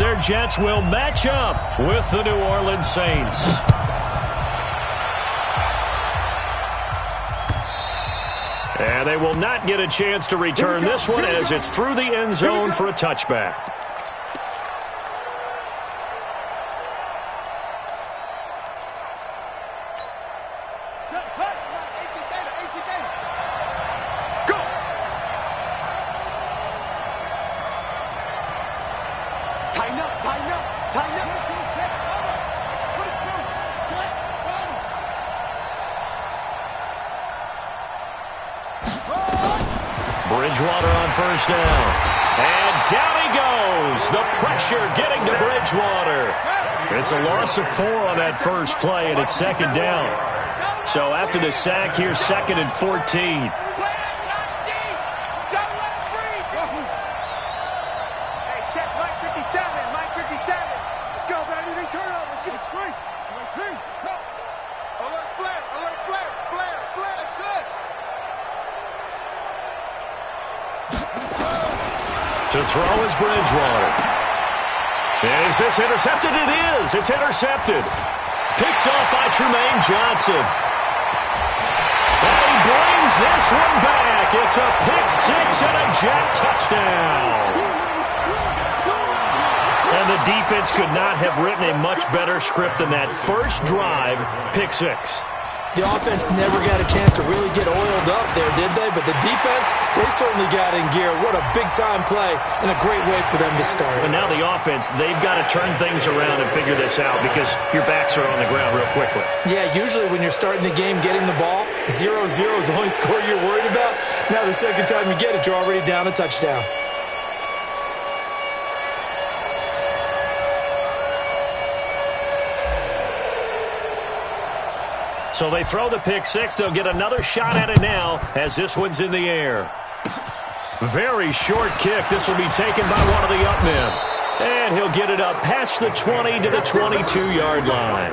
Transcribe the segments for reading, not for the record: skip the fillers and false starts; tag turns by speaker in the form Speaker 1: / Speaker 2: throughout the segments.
Speaker 1: their Jets will match up with the New Orleans Saints. And they will not get a chance to return this one as it's through the end zone for a touchback.
Speaker 2: Bridgewater on first down. And down he goes. The pressure getting to Bridgewater.
Speaker 1: It's a loss of 4 on that first play, and it's second down. So after the sack, here's 2nd and 14. To throw is Bridgewater. Is this intercepted? It is. It's intercepted. Picked off by Tremaine Johnson. And he brings this one back. It's a pick 6 and a Jet touchdown. And the defense could not have written a much better script than that first drive, pick 6.
Speaker 3: The offense never got a chance to really get oiled up there, did they? But the defense, they certainly got in gear. What a big-time play and a great way for them to start.
Speaker 1: And now the offense, they've got to turn things around and figure this out because your backs are on the ground real quickly.
Speaker 3: Yeah, usually when you're starting the game getting the ball, 0-0 is the only score you're worried about. Now the second time you get it, you're already down a touchdown.
Speaker 1: So they throw the pick 6. They'll get another shot at it now as this one's in the air. Very short kick. This will be taken by one of the up men. And he'll get it up past the 20 to the 22-yard line.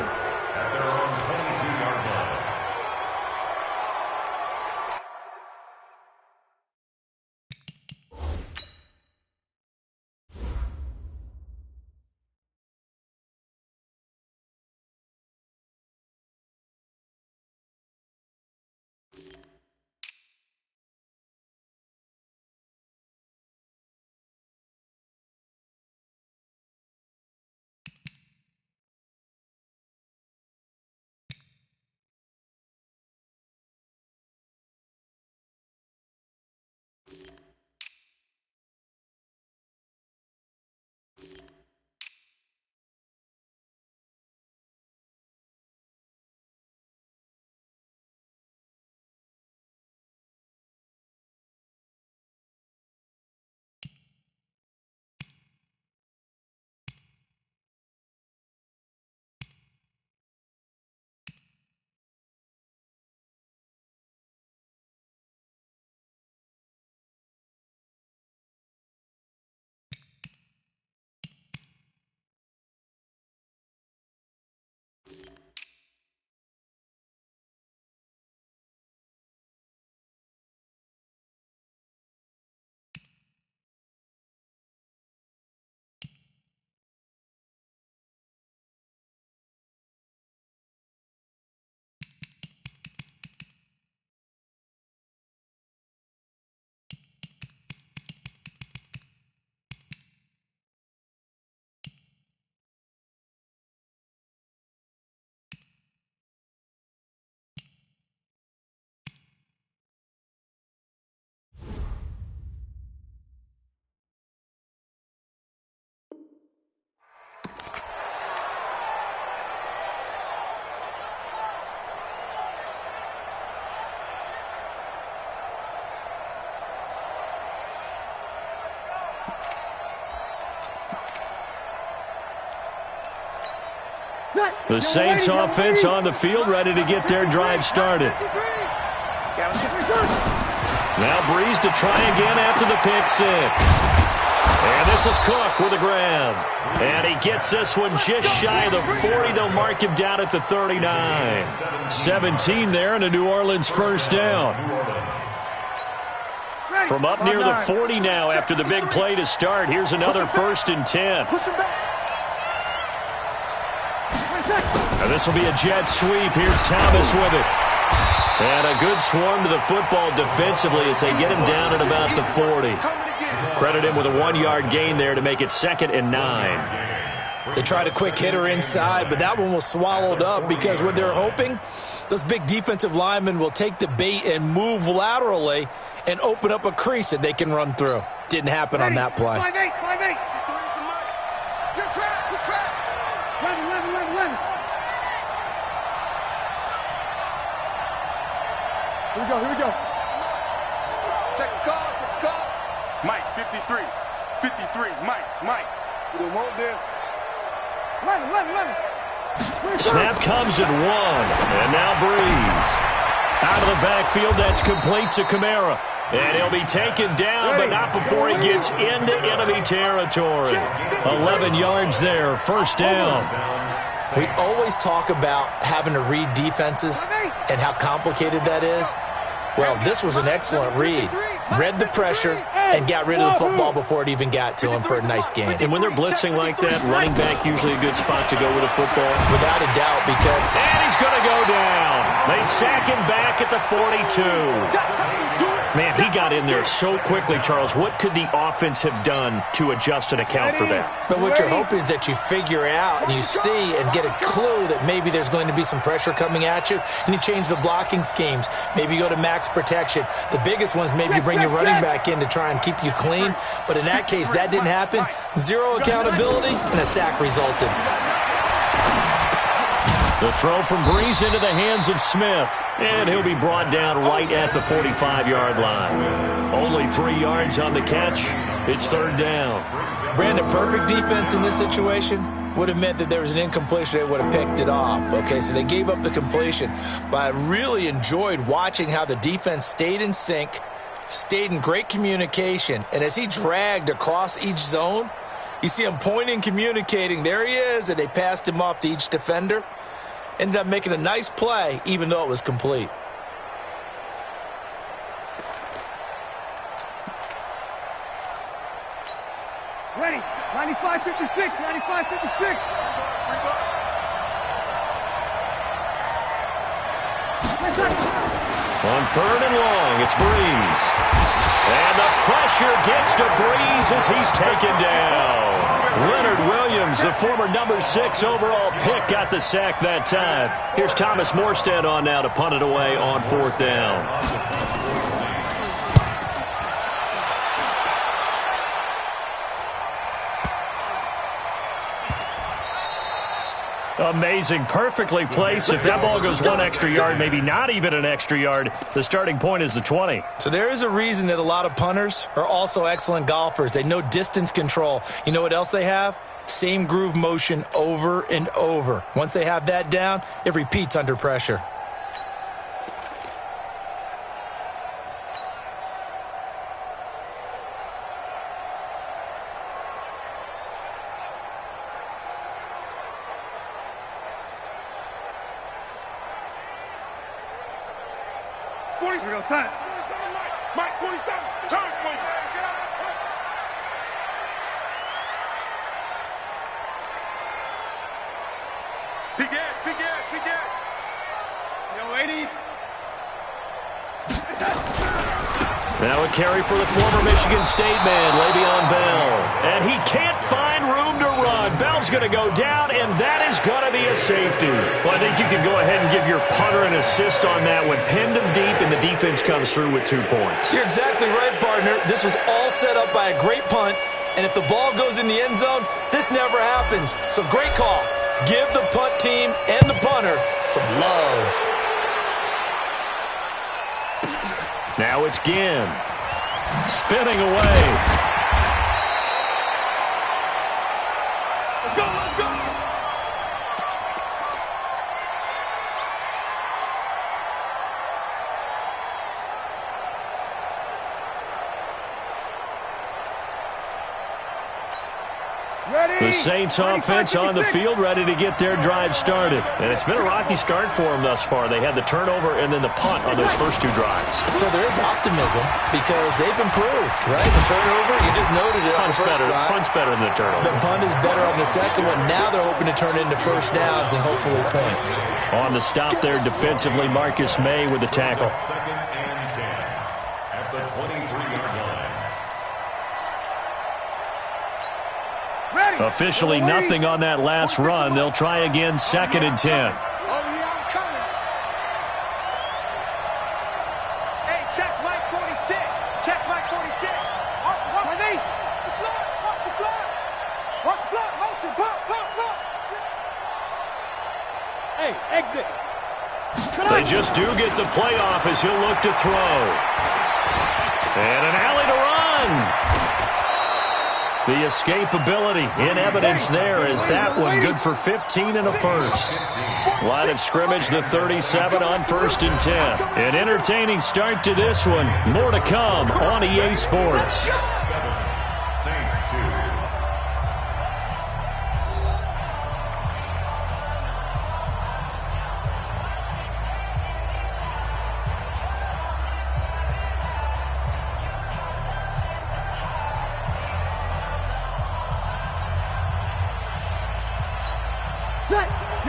Speaker 1: The Saints offense on the field, ready to get their drive started. Now Breeze to try again after the pick 6. And this is Cook with a grab. And he gets this one just shy of the 40. They'll mark him down at the 39. 17 there and a New Orleans first down.
Speaker 2: From up near the 40 now after the big play to start. Here's another 1st and 10. Now this will be a jet sweep. Here's Thomas with it. And a good swarm to the football defensively as they get him down at about the 40. Credit him with a 1-yard gain there to make it 2nd and 9.
Speaker 3: They tried a quick hitter inside, but that one was swallowed up because what they're hoping, those big defensive linemen will take the bait and move laterally and open up a crease that they can run through. Didn't happen on that play.
Speaker 4: 5-8. Good trap. 11. Here we go. Check the call. Mike, 53. Mike. We don't want this. 11.
Speaker 2: Snap comes at 1. And now Breeze. Out of the backfield, that's complete to Kamara. And he'll be taken down, but not before he gets into enemy territory. 11 yards there, 1st down.
Speaker 3: We always talk about having to read defenses and how complicated that is. Well, this was an excellent read. Read the pressure and got rid of the football before it even got to him for a nice gain.
Speaker 2: And when they're blitzing like that, running back usually a good spot to go with a football.
Speaker 3: Without a doubt, because...
Speaker 2: And he's going to go down. They sack him back at the 42. Man, he got in there so quickly, Charles. What could the offense have done to adjust and account for that?
Speaker 3: But what you're hoping is that you figure out and you see and get a clue that maybe there's going to be some pressure coming at you, and you change the blocking schemes. Maybe you go to max protection. The biggest one is maybe you bring your running back in to try and keep you clean. But in that case, that didn't happen. 0 accountability, and a sack resulted.
Speaker 2: The throw from Breeze into the hands of Smith. And he'll be brought down right at the 45-yard line. Only 3 yards on the catch. It's 3rd down.
Speaker 3: Brandon, perfect defense in this situation would have meant that there was an incompletion. They would have picked it off. Okay, so they gave up the completion. But I really enjoyed watching how the defense stayed in sync, stayed in great communication. And as he dragged across each zone, you see him pointing, communicating. There he is, and they passed him off to each defender. Ended up making a nice play, even though it was complete.
Speaker 4: Ready. 95-56.
Speaker 2: On 3rd and long, it's Breeze. And the pressure gets to Breeze as he's taken down. Leonard Williams, the former number 6 overall pick, got the sack that time. Here's Thomas Morstead on now to punt it away on 4th down. Amazing, perfectly placed. If that ball goes 1 extra yard, maybe not even an extra yard, the starting point is the 20.
Speaker 3: So there is a reason that a lot of punters are also excellent golfers. They know distance control. You know what else they have? Same groove motion over and over. Once they have that down, it repeats under pressure.
Speaker 4: Mike, 47. Turn, please. Big gas. Yo, 80.
Speaker 2: Now a carry for the former Michigan State man, Le'Veon Bell. And he can't find room to run. Bell's going to go down, and that is going to be a safety. Well, I think you can go ahead and give your punter an assist on that one. Pinned him deep, and the defense comes through with 2 points.
Speaker 3: You're exactly right, partner. This was all set up by a great punt, and if the ball goes in the end zone, this never happens. So great call. Give the punt team and the punter some love.
Speaker 2: Now it's Ginn. Spinning away.
Speaker 4: Let's go. Ready.
Speaker 1: The Saints offense on the field, ready to get their drive started. And it's been a rocky start for them thus far. They had the turnover and then the punt on those first 2 drives.
Speaker 3: So there is optimism because they've improved, right? The turnover, you just noted it.
Speaker 1: Punt's better than the turnover.
Speaker 3: The punt is better on the second one. Now they're hoping to turn it into first downs and hopefully points.
Speaker 1: On the stop there defensively, Marcus May with the tackle.
Speaker 2: Second and 10 at the 23-yard line.
Speaker 1: Officially nothing on that last run. They'll try again, second and 10.
Speaker 4: Oh, yeah, I'm coming. Hey, check Mike 46. Check Mike 46. Watch the knee. Watch the blood. Watch the blood. Motion. Blood. Hey, exit.
Speaker 1: They just do get the playoff as he'll look to throw. And an alley to run. The escapability in evidence there is that one good for 15 and a first. Line of scrimmage, the 37 on 1st and 10. An entertaining start to this one. More to come on EA Sports.
Speaker 2: Saints 2.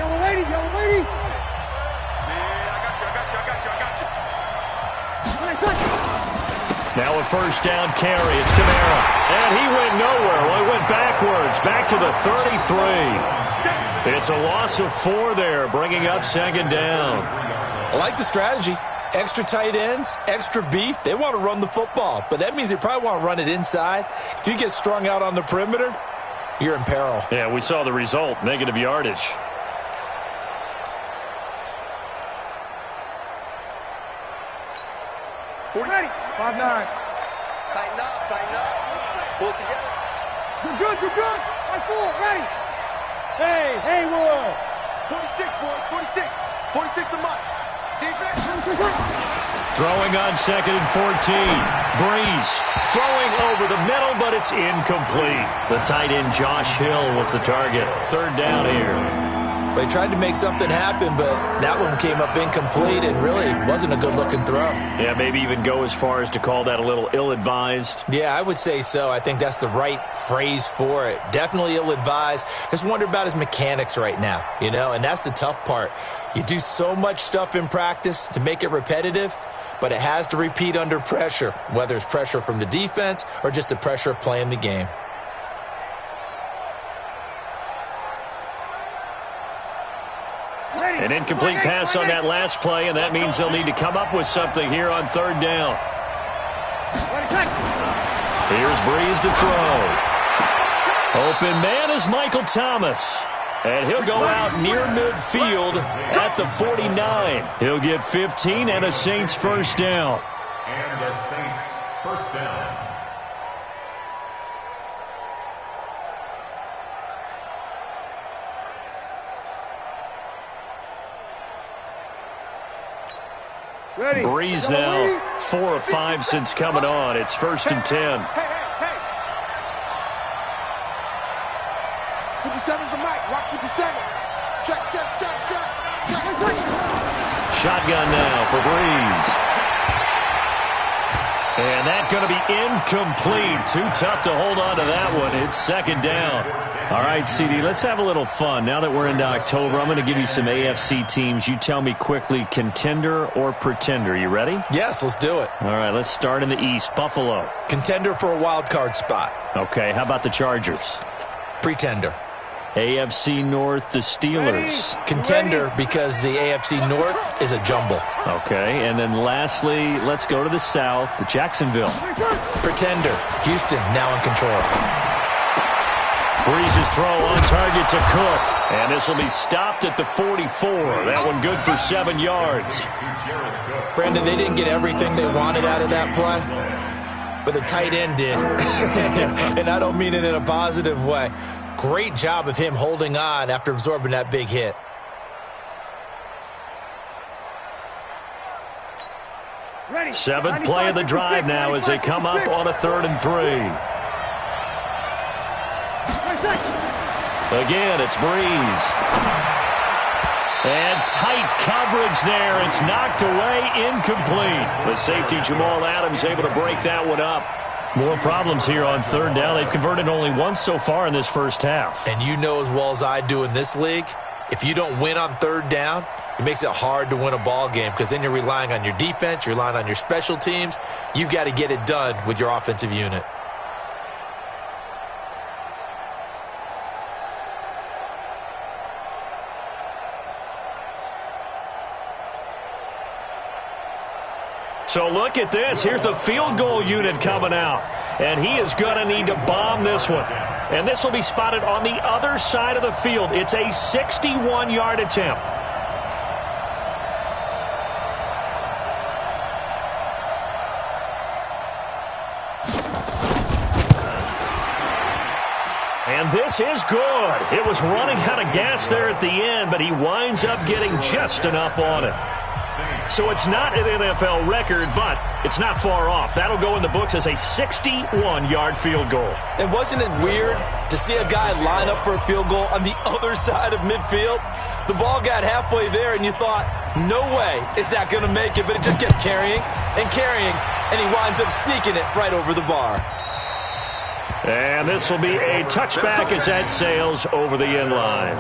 Speaker 4: Yellow lady. Man, I got you.
Speaker 1: Now a first down carry. It's Kamara. And he went nowhere. Well, he went backwards. Back to the 33. It's a loss of 4 there, bringing up second down.
Speaker 3: I like the strategy. Extra tight ends, extra beef. They want to run the football, but that means they probably want to run it inside. If you get strung out on the perimeter, you're in peril.
Speaker 1: Yeah, we saw the result, negative yardage.
Speaker 4: Ready. 5-9. Tighten up. Pull it together. You're good. 5-4. Ready. Hey, Haywood. 46, boy. 46 to Mike.
Speaker 1: Throwing on second and 14. Breeze throwing over the middle, but it's incomplete. The tight end Josh Hill was the target. Third down here.
Speaker 3: They tried to make something happen, but that one came up incomplete and really wasn't a good-looking throw.
Speaker 1: Yeah, maybe even go as far as to call that a little ill-advised.
Speaker 3: Yeah, I would say so. I think that's the right phrase for it. Definitely ill-advised. Just wonder about his mechanics right now, and that's the tough part. You do so much stuff in practice to make it repetitive, but it has to repeat under pressure, whether it's pressure from the defense or just the pressure of playing the game.
Speaker 1: An incomplete pass on that last play, and that means they'll need to come up with something here on third down. Here's Breeze to throw. Open man is Michael Thomas. And he'll go out near midfield at the 49. He'll get 15 and a Saints first down.
Speaker 2: And the Saints first down.
Speaker 4: Ready.
Speaker 1: Breeze now 4 of 5 since coming on. It's 1st and 10.
Speaker 4: Hey. 57's the mic. Watch 57. Check.
Speaker 1: Shotgun now for Breeze. And that's going to be incomplete. Too tough to hold on to that one. It's second down. All right, CD, let's have a little fun. Now that we're into October, I'm going to give you some AFC teams. You tell me quickly, contender or pretender. You ready?
Speaker 3: Yes, let's do it.
Speaker 1: All right, let's start in the East. Buffalo.
Speaker 3: Contender for a wild card spot.
Speaker 1: Okay, how about the Chargers?
Speaker 3: Pretender.
Speaker 1: AFC North, the Steelers.
Speaker 3: Contender because the AFC North is a jumble.
Speaker 1: Okay, and then lastly, let's go to the South, Jacksonville.
Speaker 3: Pretender. Houston now in control.
Speaker 1: Breeze's throw on target to Cook. And this will be stopped at the 44. That one good for 7 yards.
Speaker 3: Brandon, they didn't get everything they wanted out of that play, but the tight end did. And I don't mean it in a positive way. Great job of him holding on after absorbing that big hit.
Speaker 1: Seventh play of the drive now as they come up on a 3rd and 3.
Speaker 2: Again, it's Breeze. And tight coverage there. It's knocked away, incomplete. The safety, Jamal Adams, able to break that one up. More problems here on third down. They've converted only once so far in this first half.
Speaker 3: And you know as well as I do in this league, if you don't win on third down, it makes it hard to win a ball game because then you're relying on your defense, you're relying on your special teams. You've got to get it done with your offensive unit.
Speaker 2: So look at this. Here's the field goal unit coming out. And he is going to need to bomb this one. And this will be spotted on the other side of the field. It's a 61-yard attempt. And this is good. It was running out of gas there at the end, but he winds up getting just enough on it. So it's not an NFL record, but it's not far off. That'll go in the books as a 61-yard field goal.
Speaker 3: And wasn't it weird to see a guy line up for a field goal on the other side of midfield? The ball got halfway there, and you thought, no way is that going to make it, but it just kept carrying, and he winds up sneaking it right over the bar.
Speaker 2: And this will be a touchback as that sails over the end line.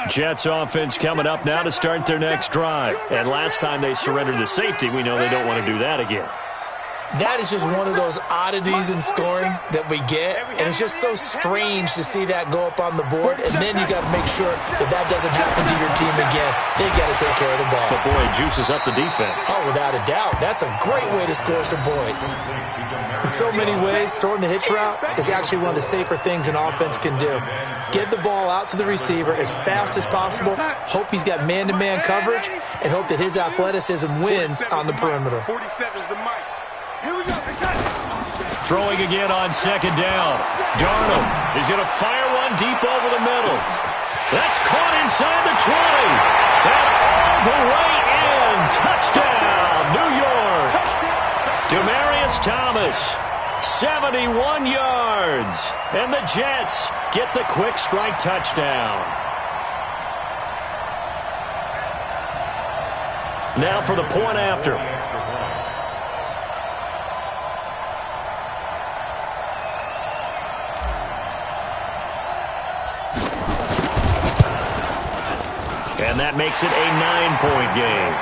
Speaker 2: Jets offense coming up now to start their next drive. And last time they surrendered the safety, we know they don't want to do that again.
Speaker 3: That is just one of those oddities in scoring that we get, and it's just so strange to see that go up on the board, and then you got to make sure that doesn't happen to your team again. They got to take care of the ball.
Speaker 2: But boy, it juices up the defense.
Speaker 3: Oh, without a doubt. That's a great way to score some points. In so many ways, throwing the hitch route is actually one of the safer things an offense can do. Get the ball out to the receiver as fast as possible, hope he's got man-to-man coverage, and hope that his athleticism wins on the perimeter.
Speaker 4: 47's the mic. Here we go.
Speaker 2: Throwing again on second down. Darnold is going to fire one deep over the middle. That's caught inside the 20. And all the way in. Touchdown, New York. Demaryius Thomas, 71 yards. And the Jets get the quick strike touchdown. Now for the point after. And that makes it a 9-point game.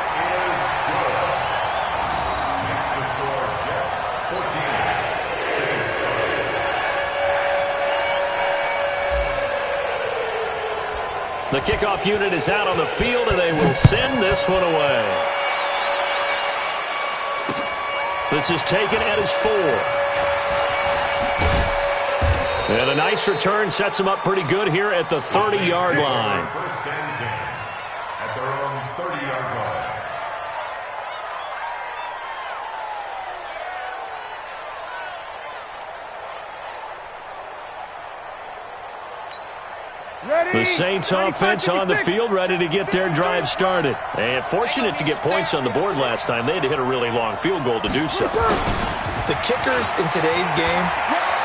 Speaker 2: The kickoff unit is out on the field, and they will send this one away. This is taken at his 4. And a nice return sets him up pretty good here at the 30-yard line.
Speaker 5: At their own 30-yard line.
Speaker 2: The Saints offense on the field, ready to get their drive started. And fortunate to get points on the board last time. They had to hit a really long field goal to do so.
Speaker 3: The kickers in today's game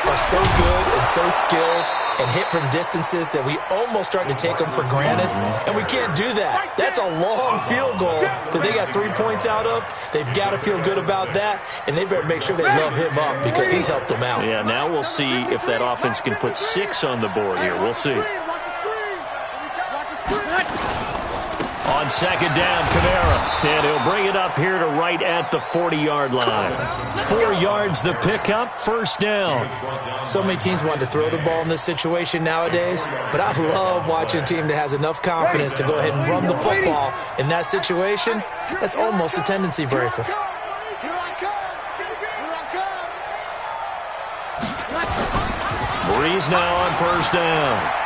Speaker 3: are so good and so skilled and hit from distances that we almost start to take them for granted. And we can't do that. That's a long field goal that they got 3 points out of. They've got to feel good about that, and they better make sure they love him up because he's helped them out.
Speaker 2: Yeah, now we'll see if that offense can put 6 on the board here. We'll see. On second down, Kamara. And he'll bring it up here to right at the 40-yard line. 4 yards the pickup, first down.
Speaker 3: So many teams want to throw the ball in this situation nowadays, but I love watching a team that has enough confidence to go ahead and run the football. In that situation, that's almost a tendency breaker.
Speaker 2: Breeze now on first down.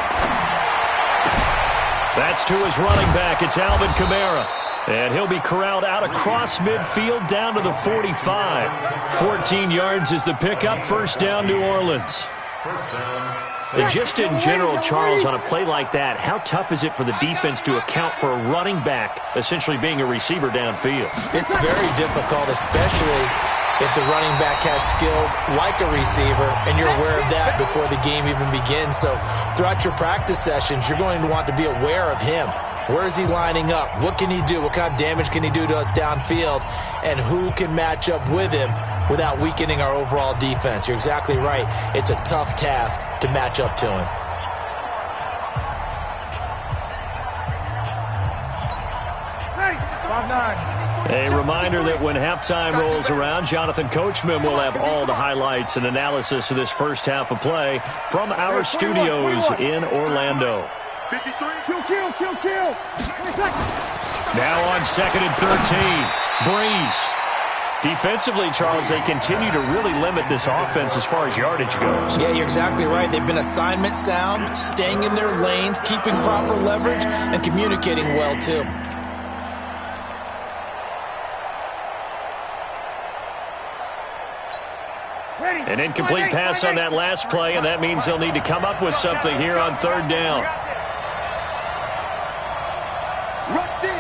Speaker 2: That's to his running back. It's Alvin Kamara. And he'll be corralled out across midfield down to the 45. 14 yards is the pickup. First down, New Orleans.
Speaker 5: First down.
Speaker 1: And just in general, Charles, on a play like that, how tough is it for the defense to account for a running back essentially being a receiver downfield?
Speaker 3: It's very difficult, especially if the running back has skills like a receiver, and you're aware of that before the game even begins. So throughout your practice sessions, you're going to want to be aware of him. Where is he lining up? What can he do? What kind of damage can he do to us downfield? And who can match up with him without weakening our overall defense? You're exactly right. It's a tough task to match up to him.
Speaker 2: A reminder that when halftime rolls around, Jonathan Coachman will have all the highlights and analysis of this first half of play from our studios in Orlando.
Speaker 4: 53. Kill.
Speaker 2: Now on 2nd and 13. Breeze. Defensively, Charles, they continue to really limit this offense as far as yardage goes.
Speaker 3: Yeah, you're exactly right. They've been assignment sound, staying in their lanes, keeping proper leverage, and communicating well, too.
Speaker 2: An incomplete pass on that last play, and that means they'll need to come up with something here on 3rd down.
Speaker 4: Rush in.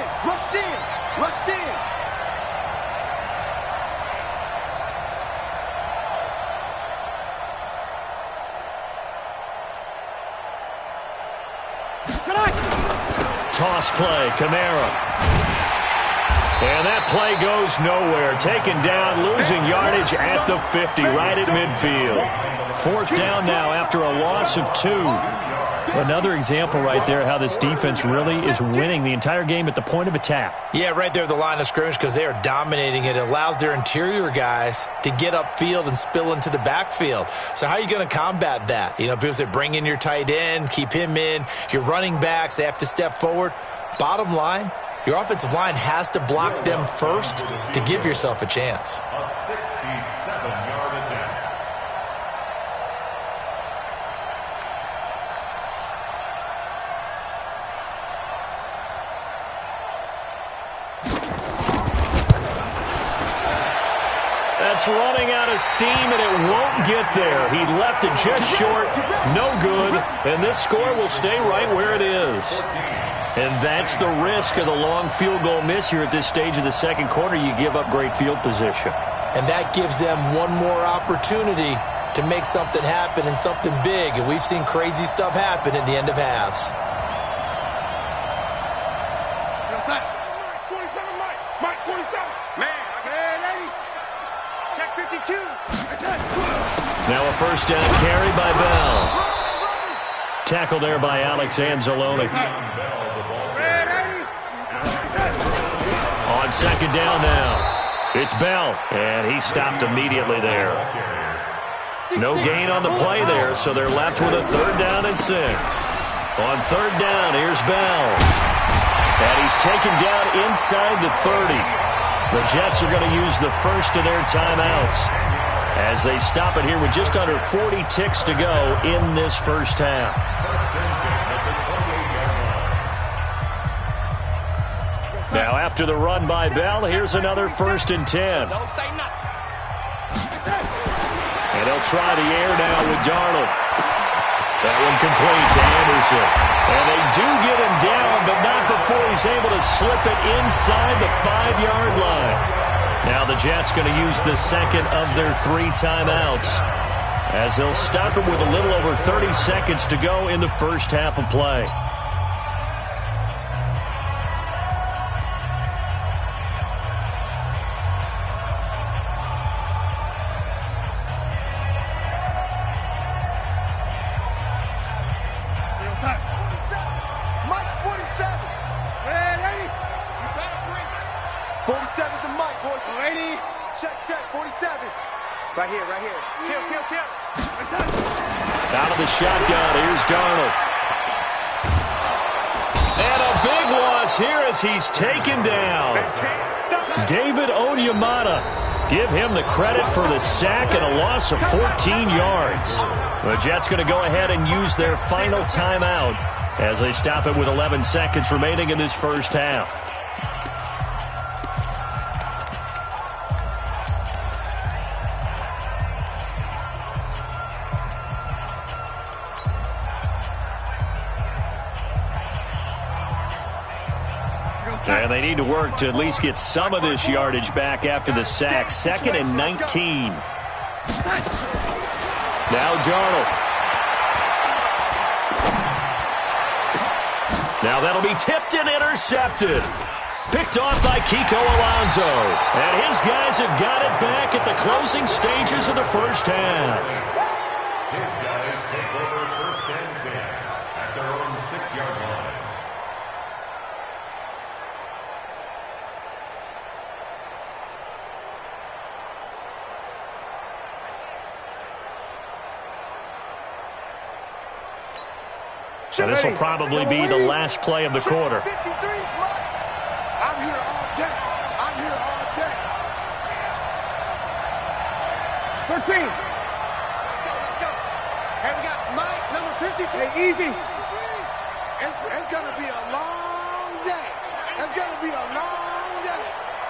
Speaker 2: Toss play, Kamara. And that play goes nowhere. Taken down, losing yardage at the 50, right at midfield. 4th down now after a loss of 2. Another example right there how this defense really is winning the entire game at the point of attack.
Speaker 3: Yeah, right there at the line of scrimmage because they are dominating it. It allows their interior guys to get upfield and spill into the backfield. So how are you going to combat that? You know, people say bring in your tight end, keep him in. Your running backs, they have to step forward. Bottom line, your offensive line has to block them first to give yourself a chance.
Speaker 5: A 67-yard attempt.
Speaker 2: That's running out of steam, and it won't get there. He left it just short, no good, and this score will stay right where it is. And that's the risk of the long field goal miss here at this stage of the second quarter. You give up great field position.
Speaker 3: And that gives them one more opportunity to make something happen and something big. And we've seen crazy stuff happen at the end of halves.
Speaker 4: 47, Mike 47. Man, lady. Check 52.
Speaker 2: Now a first down carry by Bell. Tackle there by Alex Anzalone. On 2nd down now. It's Bell, and he stopped immediately there. No gain on the play there, so they're left with a 3rd down and 6. On 3rd down, here's Bell. And he's taken down inside the 30. The Jets are going to use the first of their timeouts as they stop it here with just under 40 ticks to go in this first half. Now after the run by Bell, here's another 1st and 10. And he'll try the air now with Darnold. That one complete to Anderson. And they do get him down, but not before he's able to slip it inside the 5-yard line. Now the Jets going to use the second of their 3 timeouts as they'll stop it with a little over 30 seconds to go in the first half of play.
Speaker 4: Mike 47. Ready? You better bring it. 47's the Mike, boys. Ready? Check, 47. Right here. Kill.
Speaker 2: Out of the shotgun, here's Darnold. And a big loss here as he's taken down. David Onyemata. Give him the credit for the sack and a loss of 14 yards. The Jets going to go ahead and use their final timeout as they stop it with 11 seconds remaining in this first half. And they need to work to at least get some of this yardage back after the sack. 2nd and 19. Now Darnold. Now that'll be tipped and intercepted. Picked off by Kiko Alonso. And his guys have got it back at the closing stages of the first half.
Speaker 5: His guys take over 1st and 10 at their own 6-yard line.
Speaker 2: So this will probably be the last play of the quarter.
Speaker 4: 53 is mine. I'm here all day. I'm here all day. 13. Let's go. Hey, we got Mike, number 52. Hey, easy. It's going to be a long day. It's going to be a long day.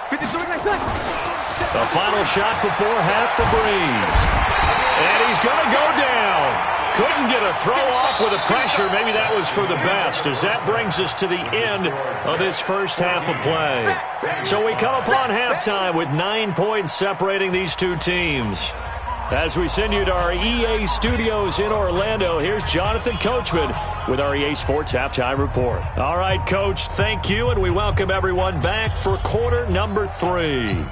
Speaker 4: 53, nice play.
Speaker 2: The final shot before half for Breeze. And he's going to go down. Couldn't get a throw off with the pressure. Maybe that was for the best, as that brings us to the end of this first half of play. So we come upon halftime with 9 points separating these two teams. As we send you to our EA studios in Orlando, here's Jonathan Coachman with our EA Sports Halftime Report. All right, Coach, thank you, and we welcome everyone back for quarter number 3.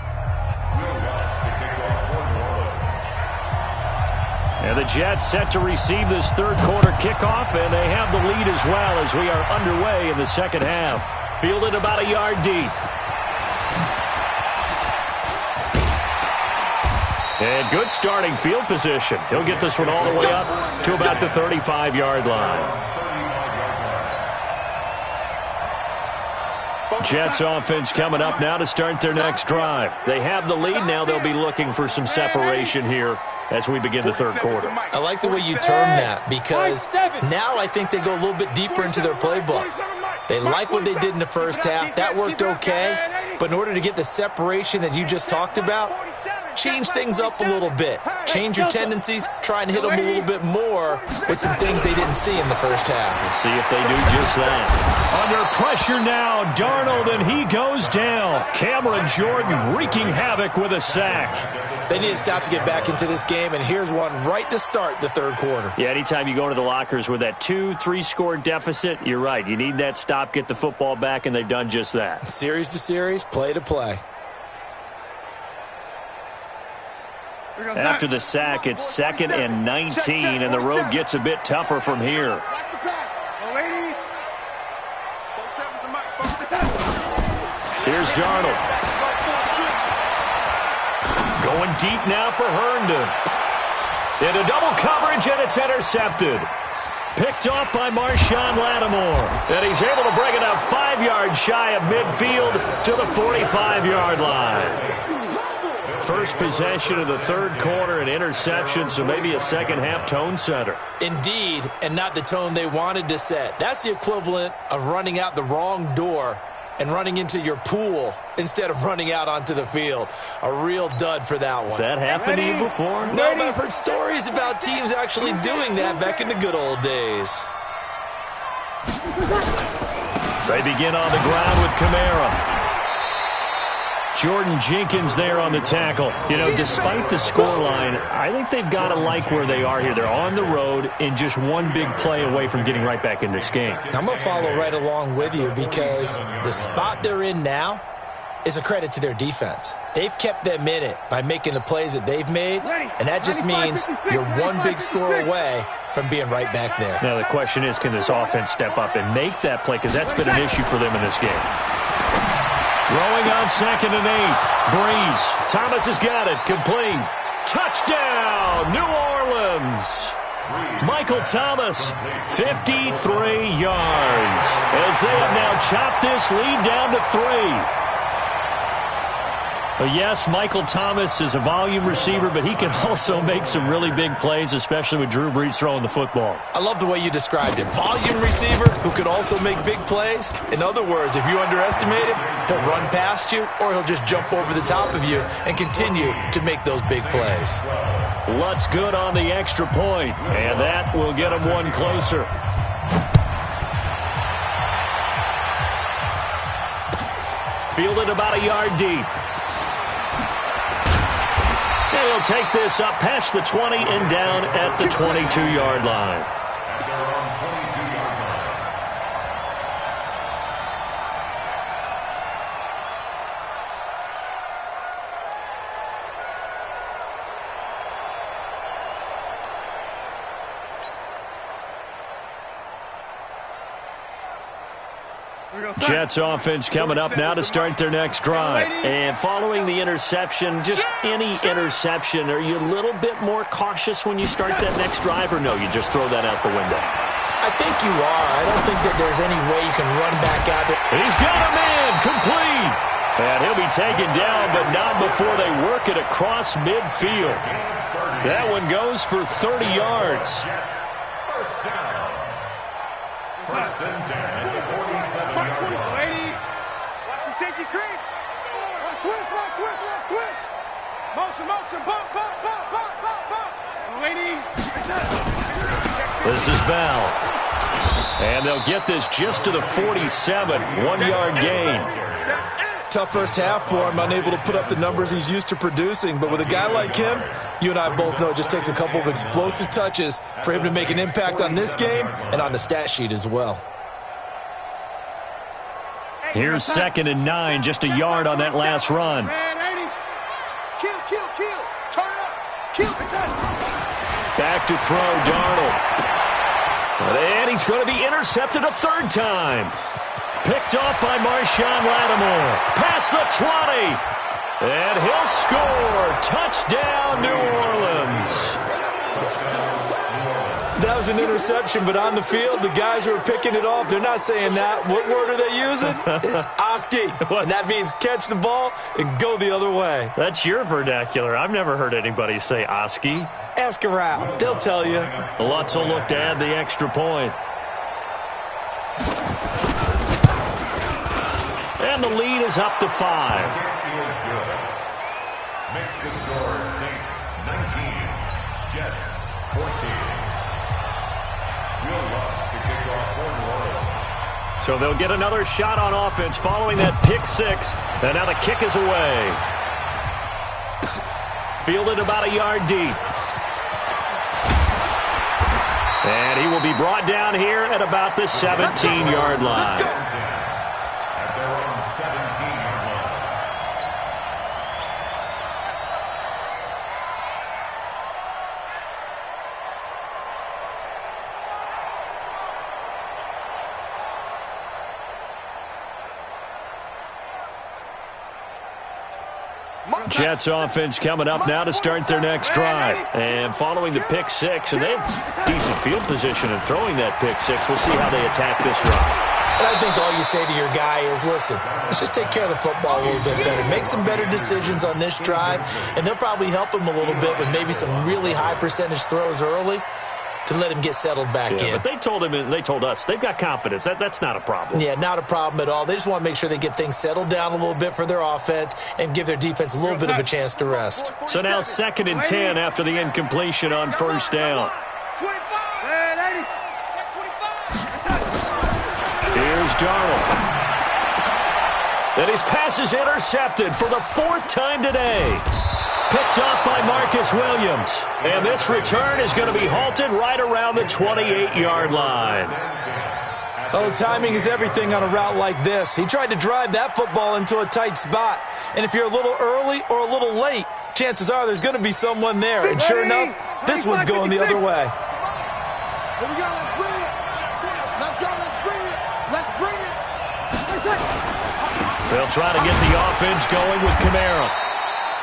Speaker 2: And the Jets set to receive this third quarter kickoff, and they have the lead as well as we are underway in the second half. Fielded about a yard deep. And good starting field position. He'll get this one all the way up to about the 35-yard line. Jets offense coming up now to start their next drive. They have the lead. Now they'll be looking for some separation here as we begin the third quarter.
Speaker 3: I like the way you term that, because now I think they go a little bit deeper into their playbook. They like what they did in the first half. That worked okay. But in order to get the separation that you just talked about, change things up a little bit. Change your tendencies. Try and hit them a little bit more with some things they didn't see in the first half.
Speaker 2: Let's see if they do just that. Under pressure now, Darnold, and he goes down. Cameron Jordan wreaking havoc with a sack.
Speaker 3: They need to stop to get back into this game, and here's one right to start the third quarter.
Speaker 2: Yeah, anytime you go to the lockers with that 2-3 score deficit, you're right. You need that stop, get the football back, and they've done just that.
Speaker 3: Series to series, play to play.
Speaker 2: After the sack, it's 2nd and 19, and the road gets a bit tougher from here. Here's Darnold. Going deep now for Herndon. Into double coverage, and it's intercepted. Picked off by Marshawn Lattimore. And he's able to bring it up 5 yards shy of midfield to the 45-yard line. First possession of the third quarter, an interception, so maybe a second-half tone setter.
Speaker 3: Indeed, and not the tone they wanted to set. That's the equivalent of running out the wrong door and running into your pool instead of running out onto the field. A real dud for that one.
Speaker 2: Has that happened to you before?
Speaker 3: No, but I've heard stories about teams actually doing that back in the good old days.
Speaker 2: They begin on the ground with Kamara. Jordan Jenkins there on the tackle. You know, despite the scoreline, I think they've got to like where they are here. They're on the road and just one big play away from getting right back in this game.
Speaker 3: I'm going to follow right along with you, because the spot they're in now is a credit to their defense. They've kept them in it by making the plays that they've made, and that just means you're one big score away from being right back there.
Speaker 2: Now the question is, can this offense step up and make that play? Because that's been an issue for them in this game. Throwing on 2nd and 8. Breeze. Thomas has got it. Complete. Touchdown, New Orleans. Michael Thomas, 53 yards. As they have now chopped this lead down to 3. Yes, Michael Thomas is a volume receiver, but he can also make some really big plays, especially with Drew Brees throwing the football.
Speaker 3: I love the way you described it. Volume receiver who could also make big plays. In other words, if you underestimate him, he'll run past you or he'll just jump over the top of you and continue to make those big plays.
Speaker 2: Lutz good on the extra point, and that will get him one closer. Fielded about a yard deep. And he'll take this up past the 20 and down at the 22-yard line.
Speaker 5: At their own 22-yard line.
Speaker 2: Jets offense coming up now to start their next drive. And following the interception, just any interception, are you a little bit more cautious when you start that next drive, or no, you just throw that out the window?
Speaker 3: I think you are. I don't think that there's any way you can run back out there.
Speaker 2: He's got a man, complete. And he'll be taken down, but not before they work it across midfield. That one goes for 30 yards.
Speaker 5: First down. First and 10 at the 47-yard line.
Speaker 4: Watch the safety creep. Switch. Motion, bump. Lady.
Speaker 2: This is Bell. And they'll get this just to the 47, 1-yard gain.
Speaker 3: Tough first half for him, unable to put up the numbers he's used to producing. But with a guy like him, you and I both know it just takes a couple of explosive touches for him to make an impact on this game and on the stat sheet as well.
Speaker 2: Here's 2nd and 9, just a yard on that last run.
Speaker 4: Kill. Turn it up. Kill.
Speaker 2: Back to throw, Darnold. And he's going to be intercepted a third time. Picked off by Marshawn Lattimore. Past the 20. And he'll score. Touchdown, New Orleans.
Speaker 3: That was an interception, but on the field, the guys who are picking it off, they're not saying that. What word are they using? It's Oski. And that means catch the ball and go the other way.
Speaker 2: That's your vernacular. I've never heard anybody say Oski.
Speaker 3: Ask around. They'll tell you.
Speaker 2: Lutz will look to add the extra point. And the lead is up to 5.
Speaker 5: Makes the score Saints 19, Jets 14. Will Lutz to kick off for New Orleans.
Speaker 2: So they'll get another shot on offense following that pick 6. And now the kick is away. Fielded about a yard deep. And he will be brought down here at about the 17-yard line.
Speaker 5: At their own 17-yard line.
Speaker 2: Jets offense coming up now to start their next drive. And following the pick 6, and they have decent field position in throwing that pick 6. We'll see how they attack this drive.
Speaker 3: And I think all you say to your guy is, listen, let's just take care of the football a little bit better. Make some better decisions on this drive, and they'll probably help him a little bit with maybe some really high percentage throws early to let him get settled back in.
Speaker 2: But they told us they've got confidence. That's not a problem.
Speaker 3: Yeah, not a problem at all. They just want to make sure they get things settled down a little bit for their offense and give their defense a little bit of a chance to rest.
Speaker 2: So now 2nd and 10 after the incompletion on first down.
Speaker 4: 25.
Speaker 2: Here's Darnold. And his pass is intercepted for the 4th time today. Picked off by Marcus Williams. And this return is going to be halted right around the 28-yard line.
Speaker 3: Oh, timing is everything on a route like this. He tried to drive that football into a tight spot. And if you're a little early or a little late, chances are there's going to be someone there. And sure enough, this one's going the other way.
Speaker 4: Here we go. Let's bring it. Let's go. Let's bring it.
Speaker 2: They'll try to get the offense going with Kamara.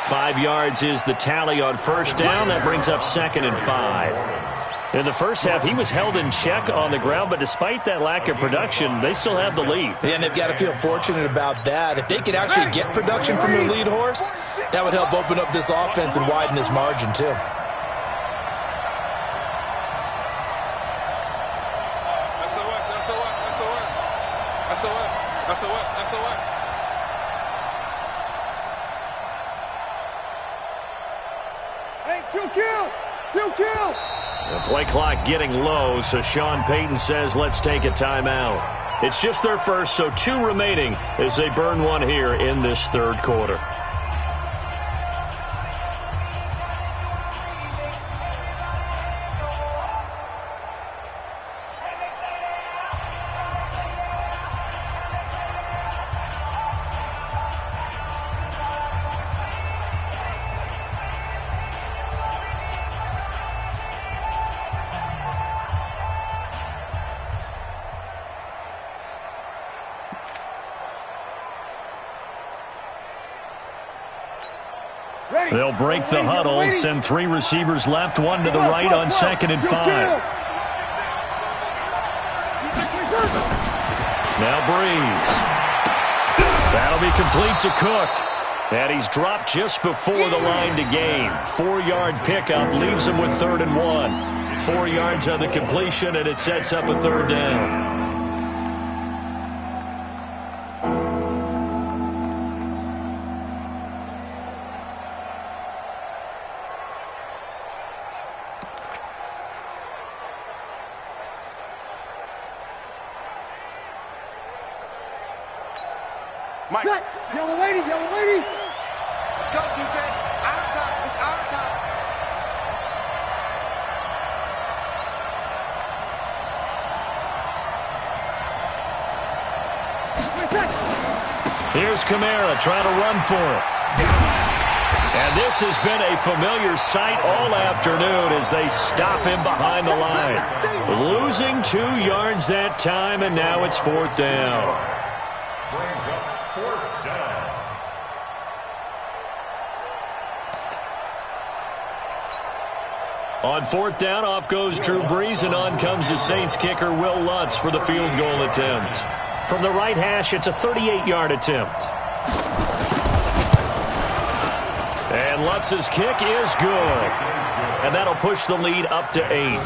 Speaker 2: 5 yards is the tally on first down. That brings up 2nd and 5. In the first half, he was held in check on the ground, but despite that lack of production, they still have the lead.
Speaker 3: Yeah, and they've got to feel fortunate about that. If they could actually get production from their lead horse, that would help open up this offense and widen this margin, too.
Speaker 2: The play clock getting low, so Sean Payton says, let's take a timeout. It's just their first, so 2 remaining as they burn one here in this third quarter. They'll break the huddle, send 3 receivers left, 1 to the right on 2nd and 5. Now Breeze. That'll be complete to Cook. And he's dropped just before the line to gain. 4-yard pickup leaves him with 3rd and 1. 4 yards on the completion, and it sets up a 3rd down.
Speaker 4: Mike, yellow lady, yellow lady. Let's go, defense. Our time. It's our time.
Speaker 2: Here's Kamara trying to run for it. And this has been a familiar sight all afternoon as they stop him behind the line. Losing 2 yards that time, and now it's 4th down.
Speaker 5: Brings up 4th down.
Speaker 2: On 4th down, off goes Drew Brees, and on comes the Saints kicker Will Lutz for the field goal attempt. From the right hash, it's a 38-yard attempt. And Lutz's kick is good. And that'll push the lead up to 8.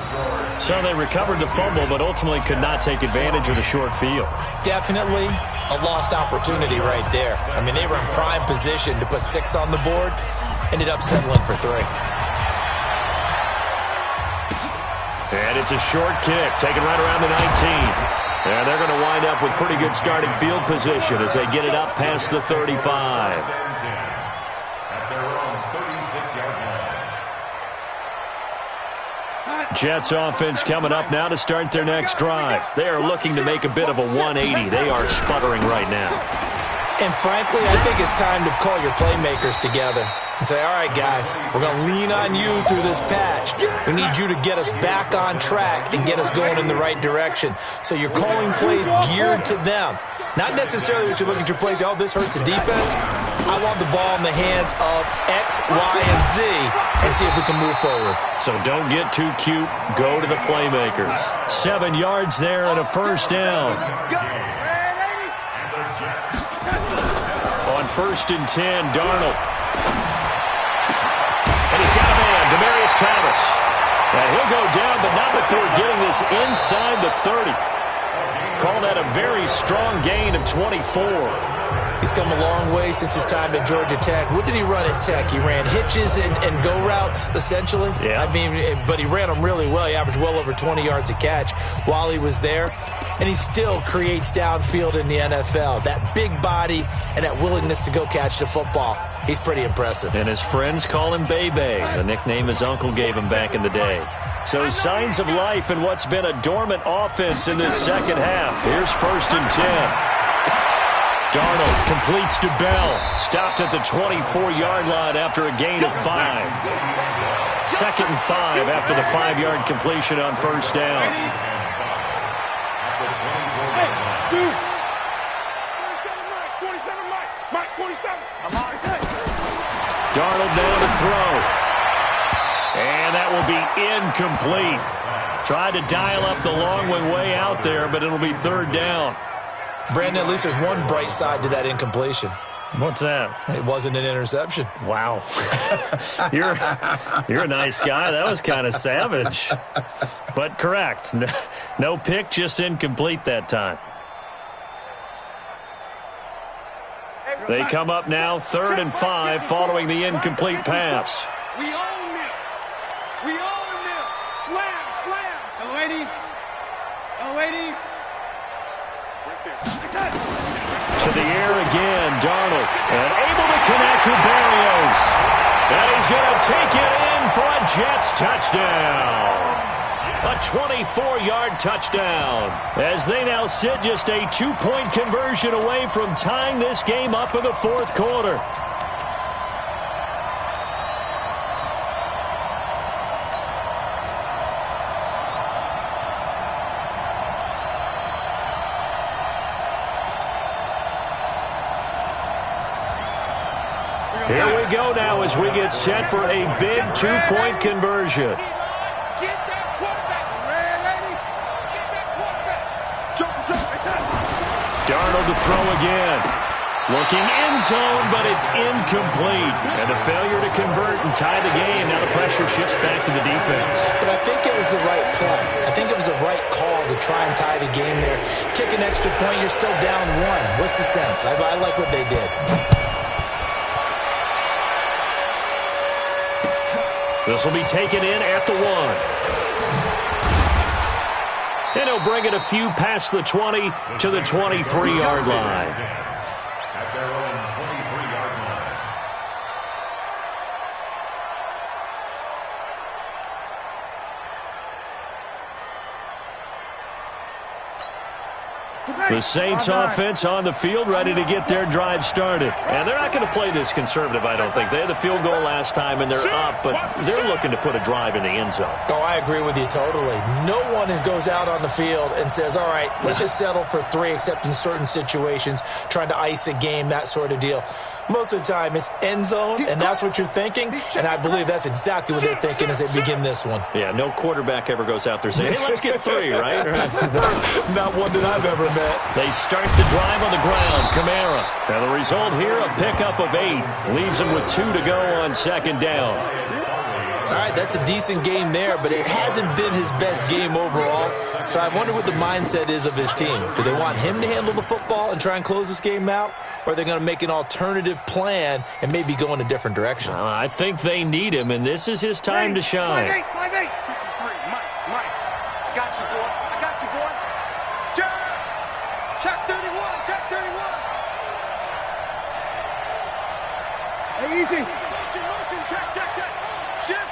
Speaker 2: So they recovered the fumble, but ultimately could not take advantage of the short field.
Speaker 3: Definitely a lost opportunity right there. I mean, they were in prime position to put 6 on the board. Ended up settling for 3.
Speaker 2: And it's a short kick, taken right around the 19. And they're going to wind up with pretty good starting field position as they get it up past the 35.
Speaker 5: At their own 36-yard line.
Speaker 2: Jets offense coming up now to start their next drive. They are looking to make a bit of a 180. They are sputtering right now.
Speaker 3: And frankly, I think it's time to call your playmakers together and say, all right, guys, we're going to lean on you through this patch. We need you to get us back on track and get us going in the right direction. So you're calling plays geared to them. Not necessarily that you look at your plays, oh, this hurts the defense. I want the ball in the hands of X, Y, and Z and see if we can move forward.
Speaker 2: So don't get too cute. Go to the playmakers. 7 yards there and a 1st down. On 1st and 10, Darnold. And he's got a man, Demaryius Thomas. And he'll go down, but not before getting this inside the 30. Call that a very strong gain of 24.
Speaker 3: He's come a long way since his time at Georgia Tech. What did he run at Tech? He ran hitches and go routes, essentially.
Speaker 2: Yeah.
Speaker 3: I mean, but he ran them really well. He averaged well over 20 yards a catch while he was there. And he still creates downfield in the NFL. That big body and that willingness to go catch the football. He's pretty impressive.
Speaker 2: And his friends call him Bebe, the nickname his uncle gave him back in the day. So signs of life in what's been a dormant offense in this second half. Here's 1st and 10. Darnold completes to Bell. Stopped at the 24-yard line after a gain of 5. 2nd and 5 after the 5-yard completion on 1st down. Darnold down to throw. And that will be incomplete. Tried to dial up the long way out there, but it'll be third down.
Speaker 3: Brandon, at least there's one bright side to that incompletion.
Speaker 2: What's that?
Speaker 3: It wasn't an interception.
Speaker 2: Wow. You're a nice guy. That was kind of savage. But correct. No pick, just incomplete that time. They come up now 3rd and 5 following the incomplete pass.
Speaker 4: We own them. We own them. Slam, slam. Lady.
Speaker 2: To the air again, Darnold. And able to connect with Barrios. And he's going to take it in for a Jets touchdown. A 24-yard touchdown. As they now sit just a 2-point conversion away from tying this game up in the 4th quarter. Here we go now as we get set for a big 2-point conversion. Darnold to throw again. Looking end zone, but it's incomplete. And a failure to convert and tie the game. Now the pressure shifts back to the defense.
Speaker 3: But I think it was the right play. I think it was the right call to try and tie the game there. Kick an extra point, you're still down 1. What's the sense? I like what they did.
Speaker 2: This will be taken in at the 1. And he'll bring it a few past the 20 to the 23-yard line.
Speaker 5: At their own 23-yard line.
Speaker 2: The Saints offense on the field, ready to get their drive started. And they're not going to play this conservative, I don't think. They had the field goal last time, and they're up, but they're looking to put a drive in the end zone.
Speaker 3: Oh, I agree with you totally. No one goes out on the field and says, all right, let's just settle for 3, except in certain situations, trying to ice a game, that sort of deal. Most of the time, it's end zone, and that's what you're thinking, and I believe that's exactly what they're thinking as they begin this one.
Speaker 2: Yeah, no quarterback ever goes out there saying, hey, let's get 3, right?
Speaker 3: Not one that I've ever met.
Speaker 2: They start the drive on the ground. Kamara. Now the result here, a pickup of 8. Leaves him with 2 to go on 2nd down.
Speaker 3: All right, that's a decent game there, but it hasn't been his best game overall. So I wonder what the mindset is of his team. Do they want him to handle the football and try and close this game out? Or are they going to make an alternative plan and maybe go in a different direction?
Speaker 2: I think they need him, and this is his time to shine.
Speaker 4: 5-8, 5-8. 53, Mike. I got you, boy. Check 31. Hey, easy. Motion, check. Shift.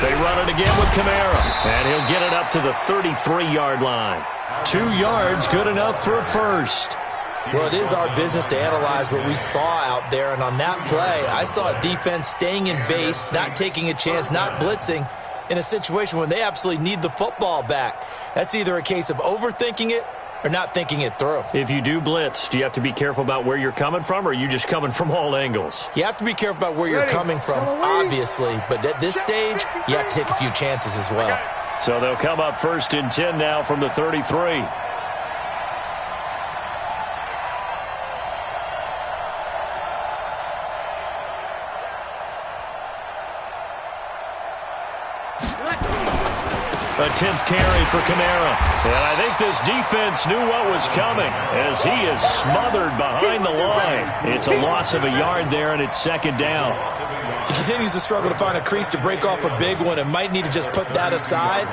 Speaker 2: They run it again with Kamara, and he'll get it up to the 33-yard line. 2 yards, good enough for a first.
Speaker 3: Well, it is our business to analyze what we saw out there, and on that play, I saw a defense staying in base, not taking a chance, not blitzing, in a situation when they absolutely need the football back. That's either a case of overthinking it or not thinking it through.
Speaker 2: If you do blitz, do you have to be careful about where you're coming from, or are you just coming from all angles?
Speaker 3: You have to be careful about where you're coming from, obviously, but at this stage, you have to take a few chances as well.
Speaker 2: So they'll come up 1st and 10 now from the 33. A 10th carry for Kamara. And I think this defense knew what was coming as he is smothered behind the line. It's a loss of a yard there, and it's 2nd down.
Speaker 3: He continues to struggle to find a crease to break off a big one and might need to just put that aside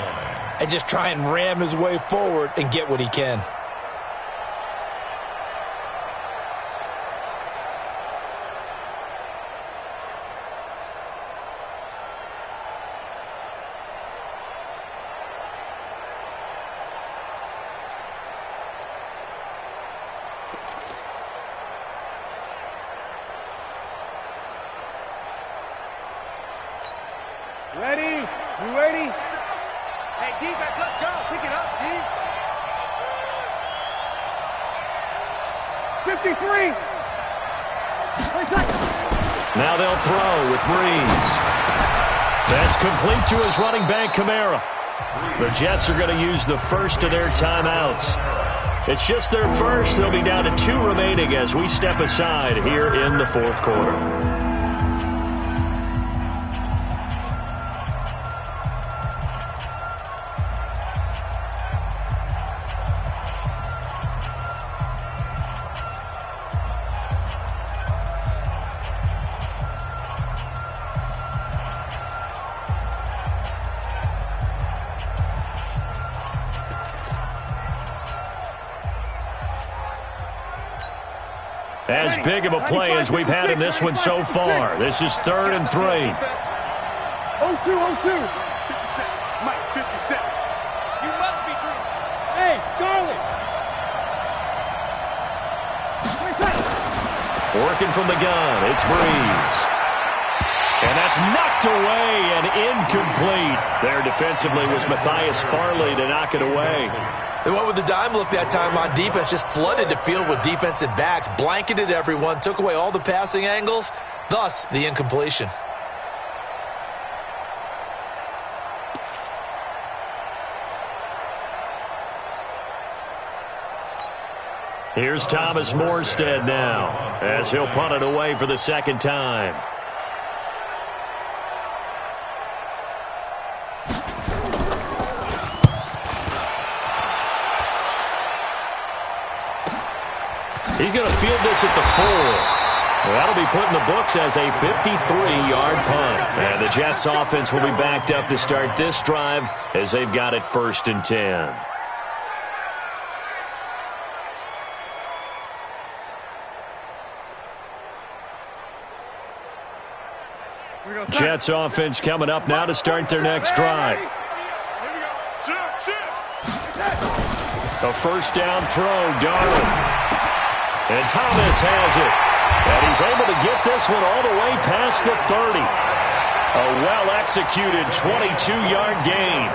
Speaker 3: and just try and ram his way forward and get what he can.
Speaker 4: Ready? You ready? Hey, defense, let's go. Pick it up, D. 53.
Speaker 2: Now they'll throw with Breeze. That's complete to his running back, Kamara. The Jets are going to use the first of their timeouts. It's just their first. They'll be down to 2 remaining as we step aside here in the fourth quarter. As big of a play as we've had in this one so far. This is 3rd and 3.
Speaker 4: 0-2, 0-2. 57. Mike, 57. You must be dreaming. Hey, Charlie.
Speaker 2: Working from the gun, it's Breeze. And that's knocked away and incomplete. There defensively was Matthias Farley to knock it away.
Speaker 3: They went with the dime look that time on defense, just flooded the field with defensive backs, blanketed everyone, took away all the passing angles, thus the incompletion.
Speaker 2: Here's Thomas Morstead now, as he'll punt it away for the second time. He's going to field this at the 4. That'll be put in the books as a 53-yard punt. And the Jets offense will be backed up to start this drive as they've got it 1st and 10. Jets offense coming up now to start their next drive. A first down throw, Darnold. And Thomas has it. And he's able to get this one all the way past the 30. A well-executed 22-yard gain.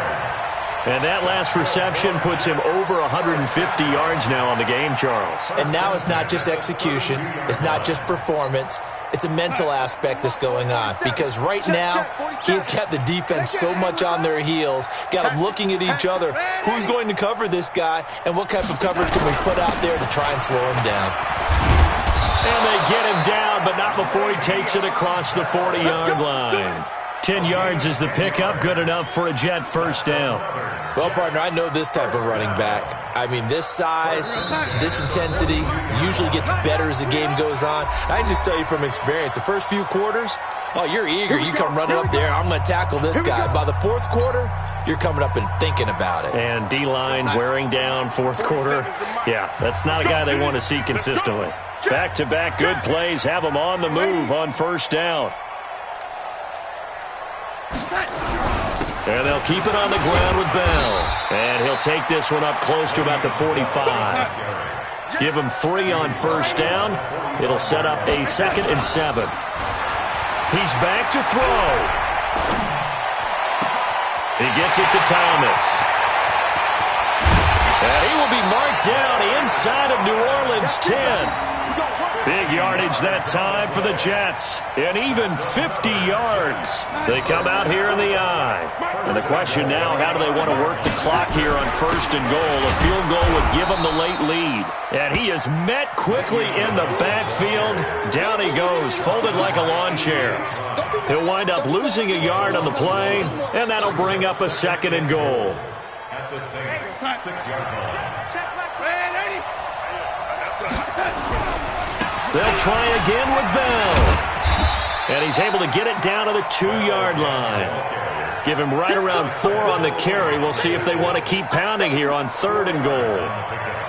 Speaker 2: And that last reception puts him over 150 yards now on the game, Charles.
Speaker 3: And now it's not just execution. It's not just performance. It's a mental aspect that's going on. Because right now, he's got the defense so much on their heels, got them looking at each other. Who's going to cover this guy, and what type of coverage can we put out there to try and slow him down?
Speaker 2: And they get him down, but not before he takes it across the 40-yard line. 10 yards is the pickup, good enough for a Jet first down.
Speaker 3: Well, partner, I know this type of running back. I mean, this size, this intensity usually gets better as the game goes on. I can just tell you from experience, the first few quarters, oh, you're eager. You come running up there, I'm going to tackle this guy. By the fourth quarter, you're coming up and thinking about it.
Speaker 2: And D-line wearing down fourth quarter. Yeah, that's not a guy they want to see consistently. Back-to-back good plays have them on the move on first down. And they'll keep it on the ground with Bell. And he'll take this one up close to about the 45. Give him 3 on first down. It'll set up a 2nd and 7. He's back to throw. He gets it to Thomas. And he will be marked down inside of New Orleans 10. Big yardage that time for the Jets. And even 50 yards. They come out here in the eye. And the question now, how do they want to work the clock here on 1st and goal? A field goal would give them the late lead. And he is met quickly in the backfield. Down he goes, folded like a lawn chair. He'll wind up losing a yard on the play, and that'll bring up a 2nd and goal.
Speaker 5: At the 6-yard line.
Speaker 2: They'll try again with Bell. And he's able to get it down to the 2-yard line. Give him right around 4 on the carry. We'll see if they want to keep pounding here on 3rd and goal.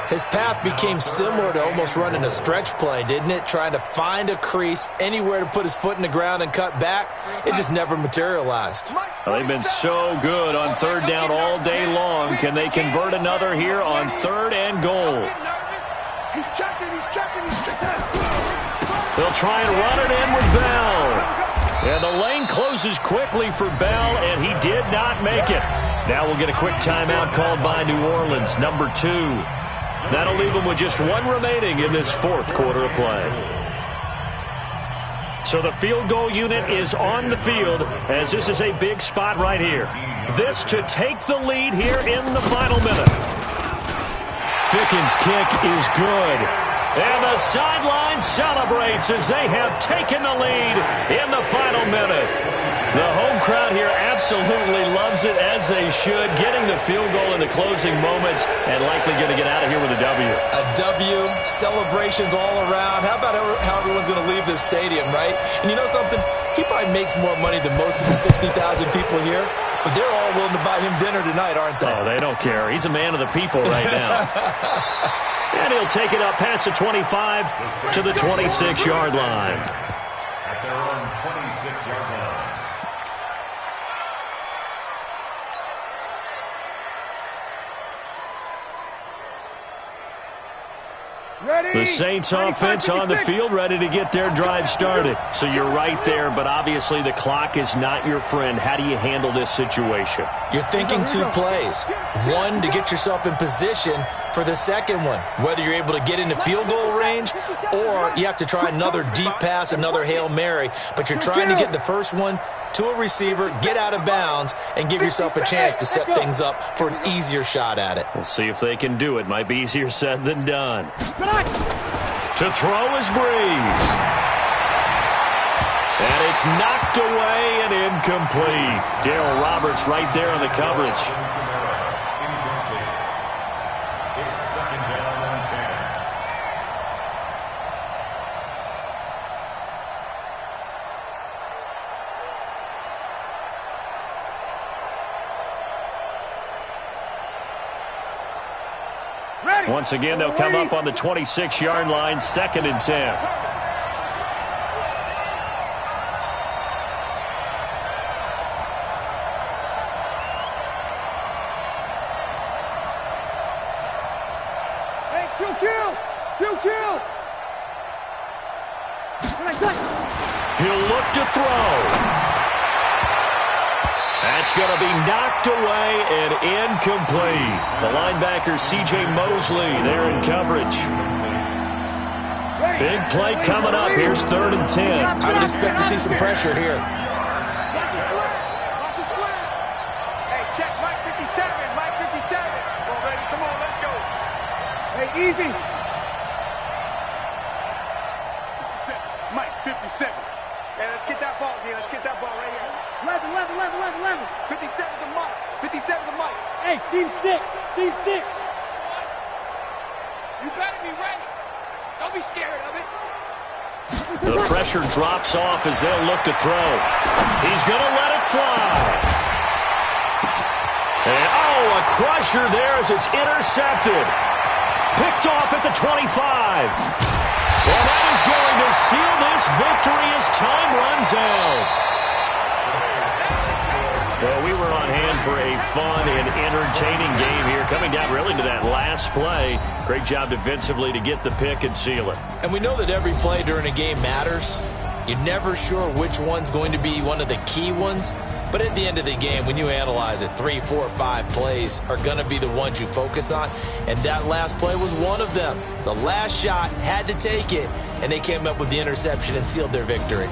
Speaker 3: His path became similar to almost running a stretch play, didn't it? Trying to find a crease, anywhere to put his foot in the ground and cut back. It just never materialized.
Speaker 2: Well, they've been so good on 3rd down all day long. Can they convert another here on 3rd and goal?
Speaker 4: He's checking.
Speaker 2: They'll try and run it in with Bell. And the lane closes quickly for Bell, and he did not make it. Now we'll get a quick timeout called by New Orleans, number 2. That'll leave them with just 1 remaining in this 4th quarter of play.
Speaker 1: So the field goal unit is on the field as this is a big spot right here. This to take the lead here in the final minute. Fickens' kick is good. And the sideline celebrates as they have taken the lead in the final minute. The home crowd here absolutely loves it, as they should, getting the field goal in the closing moments and likely going to get out of here with a W.
Speaker 3: A W, celebrations all around. How about how everyone's going to leave this stadium, right? And you know something? He probably makes more money than most of the 60,000 people here, but they're all willing to buy him dinner tonight, aren't they?
Speaker 1: Oh, they don't care. He's a man of the people right now. And he'll take it up past the 25 to the 26-yard line.
Speaker 5: At their own 26-yard line.
Speaker 1: The Saints offense on the field, ready to get their drive started. So you're right there, but obviously the clock is not your friend. How do you handle this situation?
Speaker 3: You're thinking two plays. One, to get yourself in position for the second one, whether you're able to get into field goal range or you have to try another deep pass, another Hail Mary, but you're trying to get the first one to a receiver, get out of bounds, and give yourself a chance to set things up for an easier shot at it.
Speaker 1: We'll see if they can do it. Might be easier said than done. To throw is Breeze. And it's knocked away and incomplete. Darryl Roberts right there on the coverage.
Speaker 5: It's second down and 10.
Speaker 1: Once again, they'll come up on the 26-yard line, 2nd and 10.
Speaker 4: Hey, kill!
Speaker 1: He'll look to throw. That's going to be knocked away and incomplete. The linebacker, C.J. Mosley, there in coverage. Big play coming up. Here's 3rd and 10.
Speaker 3: I would expect to see some pressure here.
Speaker 4: Watch his flat. Hey, check Mike 57. Mike 57. Come on, baby. Come on, let's go. Hey, easy. 57. Mike 57. Hey, let's get that ball here. Let's get that ball right here. 11. 57 to Mike. 57 to Mike.
Speaker 6: Hey, seam 6.
Speaker 4: You better be ready. Don't be scared of it.
Speaker 1: The pressure drops off as they'll look to throw. He's going to let it fly. And, a crusher there as it's intercepted. Picked off at the 25. And that is going to seal this victory as time runs out. Well, we were on hand for a fun and entertaining game here, coming down really to that last play. Great job defensively to get the pick and seal it.
Speaker 3: And we know that every play during a game matters. You're never sure which one's going to be one of the key ones. But at the end of the game, when you analyze it, 3, 4, 5 plays are going to be the ones you focus on. And that last play was one of them. The last shot had to take it, and they came up with the interception and sealed their victory.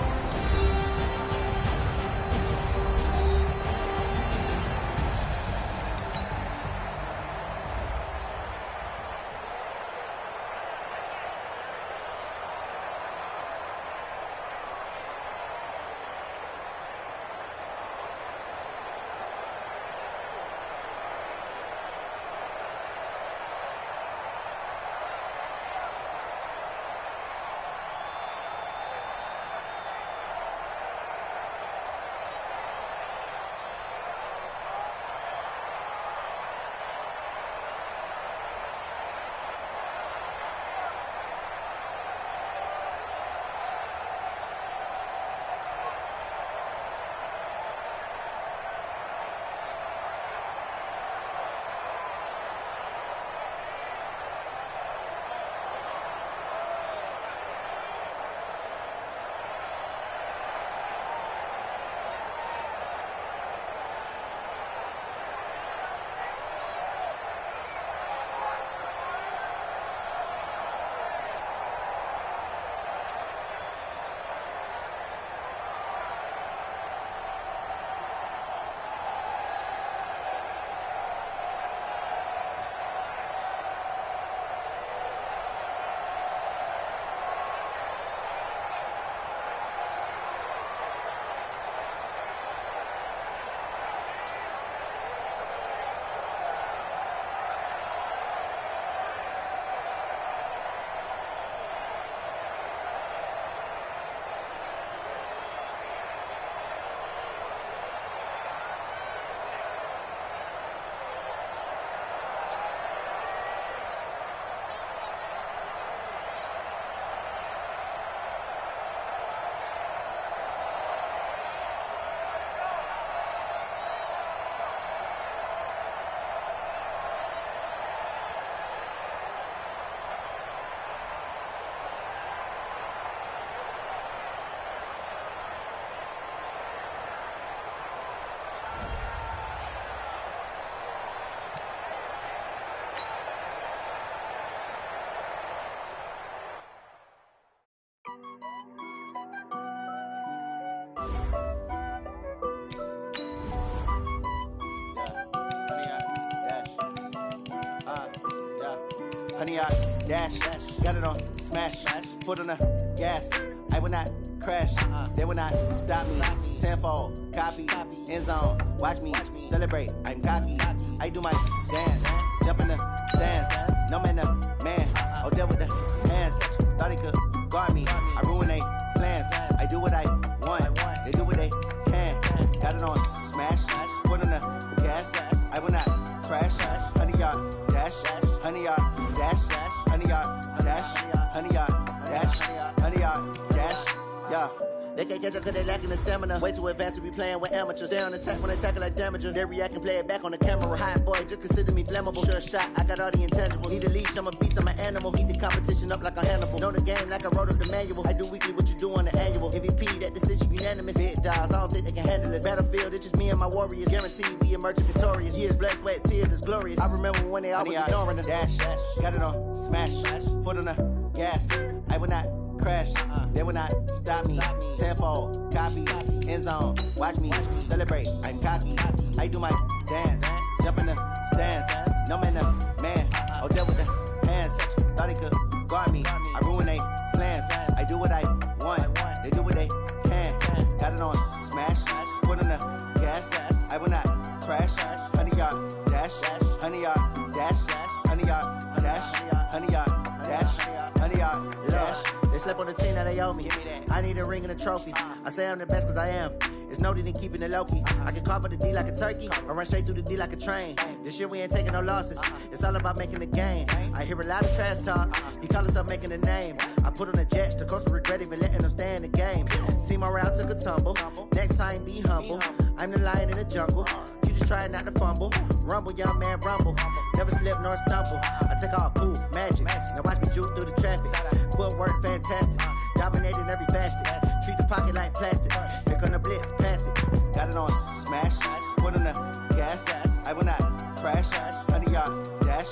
Speaker 6: honey yard dash. Got it on smash. Foot on the gas. I will not crash. They will not stop me. Tenfold, copy, end zone. Watch me celebrate. I'm cocky. I do my dance. Jump in the stands. No man, the man. Oh, there with the hands. Thought he could guard me. I ruin they plans. I do what I want. They do what they can. Got it on smash. Foot on the gas. I will not crash. Honey yard dash. Honey yard dash. Honey yard dash. Honey yard dash. Honey yard dash. Yeah. They can't catch up cause they lacking the stamina. Way too advanced to be playing with amateurs. Stay on attack when they tackle like damager. They react and play it back on the camera. Hot boy, just consider me flammable. Sure shot, I got all the intangibles. Need a leash, I'm a beast, I'm an animal. Heat the competition up like a Hannibal. Know the game like I wrote up the manual. I do weekly what you do on the annual. MVP, that decision unanimous. Big dogs, I don't think they can handle this. Battlefield, it's just me and my warriors. Guaranteed we emerge victorious. Years, blood, sweat, tears, is glorious. I remember when they always ignoring us. Dash, got it on smash. Foot on the gas. I will not crash. They will not stop me. Tenfold, copy, end zone. Watch me celebrate. I'm cocky. I do my dance. Jump in the stands. No man, the man. Oh, there with the hands. Thought he could guard me. I ruin they plans. I do what I want. They do what they can. Got it on smash. Foot on the gas. I will not crash. Honey yard dash. Honey yard dash. Honey yard dash. Honey yard dash. Honey yard dash. They slept on the team that they owe me. I need a ring and a trophy. I say I'm the best cause I am. It's no need in keeping it low-key. I can carve up the D like a turkey or run straight through the D like a train. This year we ain't taking no losses. It's all about making the game. I hear a lot of trash talk. He call himself making a name. I put on the Jets. The coach will regret even letting them stay in the game. Team morale took a tumble. Next time be humble. I'm the lion in the jungle. You just try not to fumble. Rumble, young man, rumble. Never slip nor stumble. I take off, poof, magic. Now watch me juke through the traffic. Footwork fantastic. Dominating every facet. Treat the pocket like plastic. Here come the blitz, pass it. Got it on smash. Foot on the gas. I will not crash. Honey yard dash.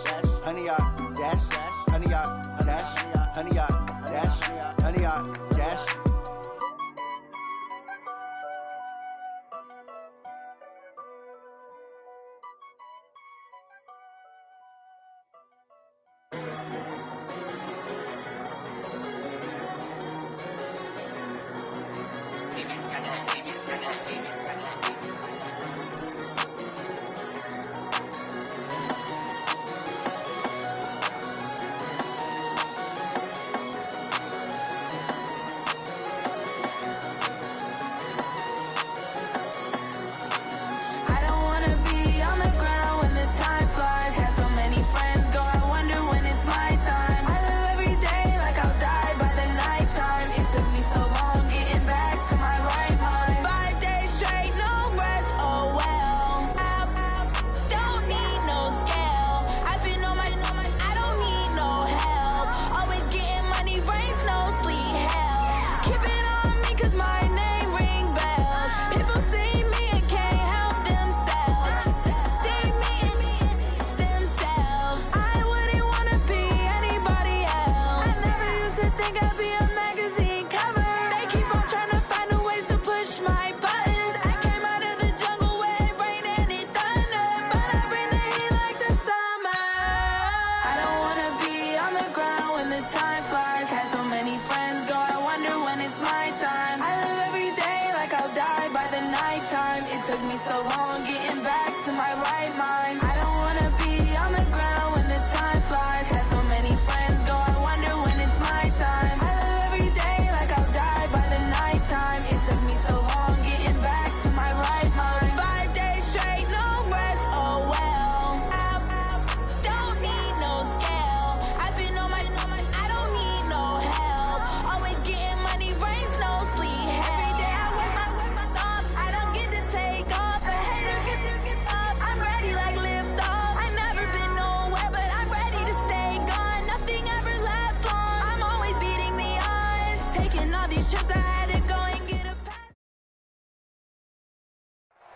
Speaker 6: Honey yard dash. Honey yard dash. Honey yard dash. Honey yard dash.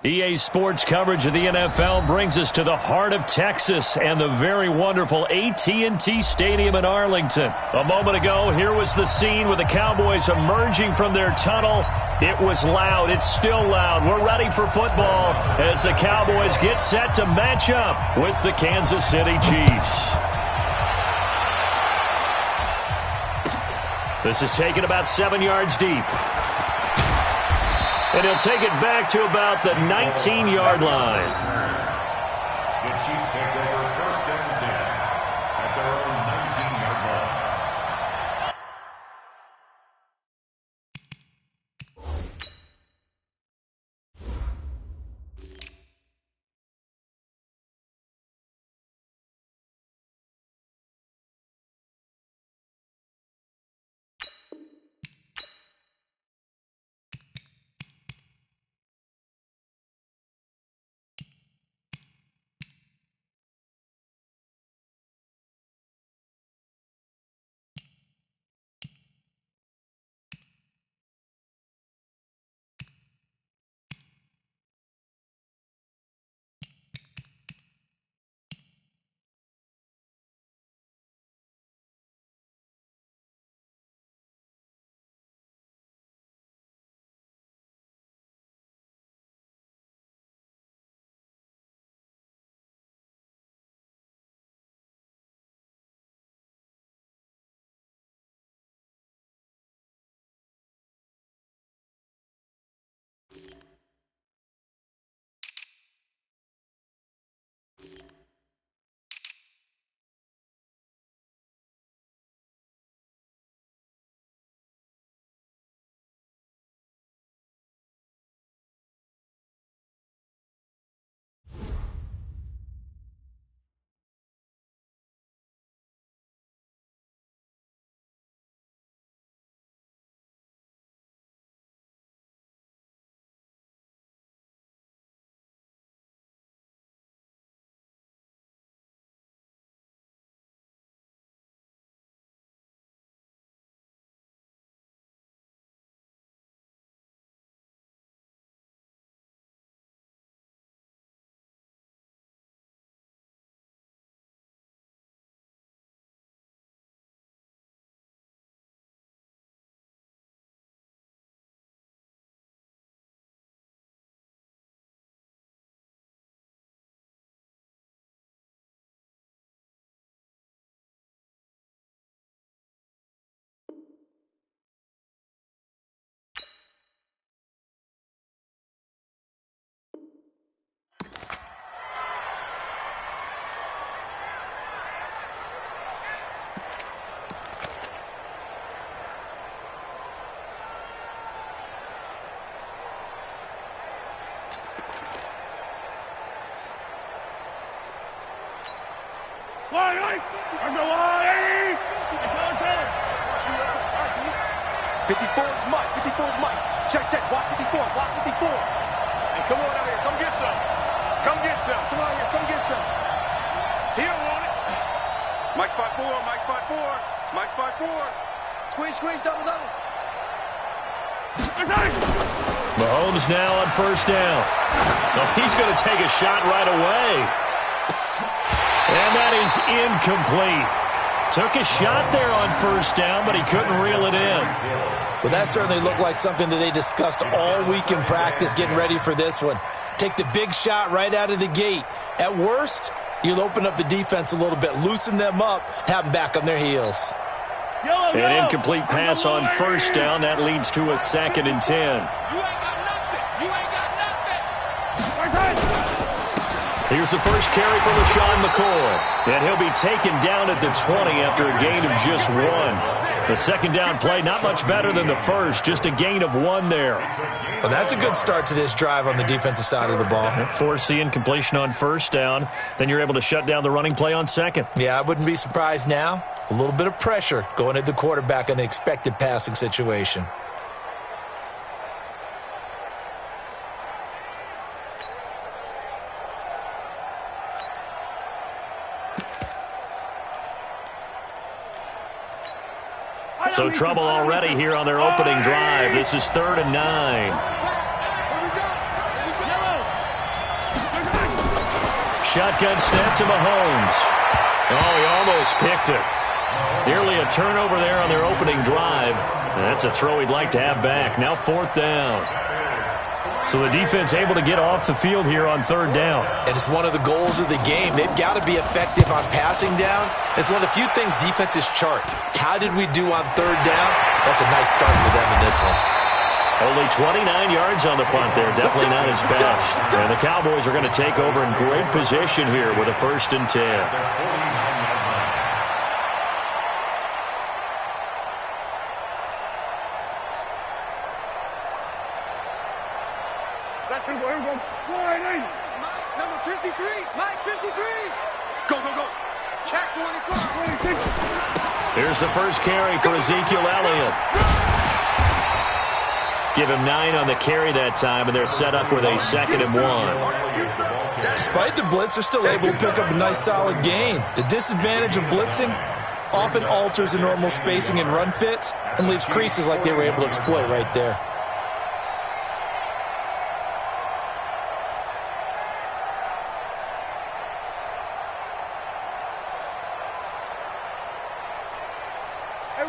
Speaker 2: EA Sports coverage of the NFL brings us to the heart of Texas and the very wonderful AT&T Stadium in Arlington. A moment ago, here was the scene with the Cowboys emerging from their tunnel. It was loud. It's still loud. We're ready for football as the Cowboys get set to match up with the Kansas City Chiefs.
Speaker 1: This is taken about 7 yards deep. And he'll take it back to about the 19-yard line.
Speaker 5: The Chiefs take over first and 10 at their own 19-yard line.
Speaker 4: Check, watch 54, watch 54. Hey, come on out here, come get some. Come get some, come on here, come get some. He don't want it. Mike spot 4, Mike spot 4, Mike spot 4. Squeeze, double.
Speaker 1: Mahomes now on first down. Oh, he's going to take a shot right away. And that is incomplete. Took a shot there on first down, but he couldn't reel it in.
Speaker 3: Well, that certainly looked like something that they discussed all week in practice getting ready for this one. Take the big shot right out of the gate. At worst, you'll open up the defense a little bit, loosen them up, have them back on their heels.
Speaker 1: An incomplete pass on first down. That leads to a 2nd and 10.
Speaker 4: You ain't got nothing.
Speaker 1: Here's the first carry from LaShawn McCoy. And he'll be taken down at the 20 after a gain of just 1. The second down play, not much better than the first, just a gain of 1 there.
Speaker 3: Well, that's a good start to this drive on the defensive side of the ball.
Speaker 1: Force the incompletion on first down, then you're able to shut down the running play on second.
Speaker 3: Yeah, I wouldn't be surprised now. A little bit of pressure going at the quarterback in the expected passing situation.
Speaker 1: So trouble already here on their opening drive. This is 3rd and 9. Shotgun snap to Mahomes. Oh, he almost picked it. Nearly a turnover there on their opening drive. And that's a throw he'd like to have back. Now 4th down.
Speaker 2: So the defense able to get off the field here on third down.
Speaker 3: And it's one of the goals of the game. They've got to be effective on passing downs. It's one of the few things defenses chart. How did we do on third down? That's a nice start for them in this one.
Speaker 2: Only 29 yards on the punt there. Definitely not his best. And the Cowboys are going to take over in great position here with a 1st and 10.
Speaker 4: Let's go. Number 53. Mike 53. Go. Check 24.
Speaker 2: Here's the first carry for Ezekiel Elliott. Give him 9 on the carry that time, and they're set up with a 2nd and 1.
Speaker 3: Despite the blitz, they're still able to pick up a nice solid gain. The disadvantage of blitzing often alters the normal spacing and run fits and leaves creases like they were able to exploit right there.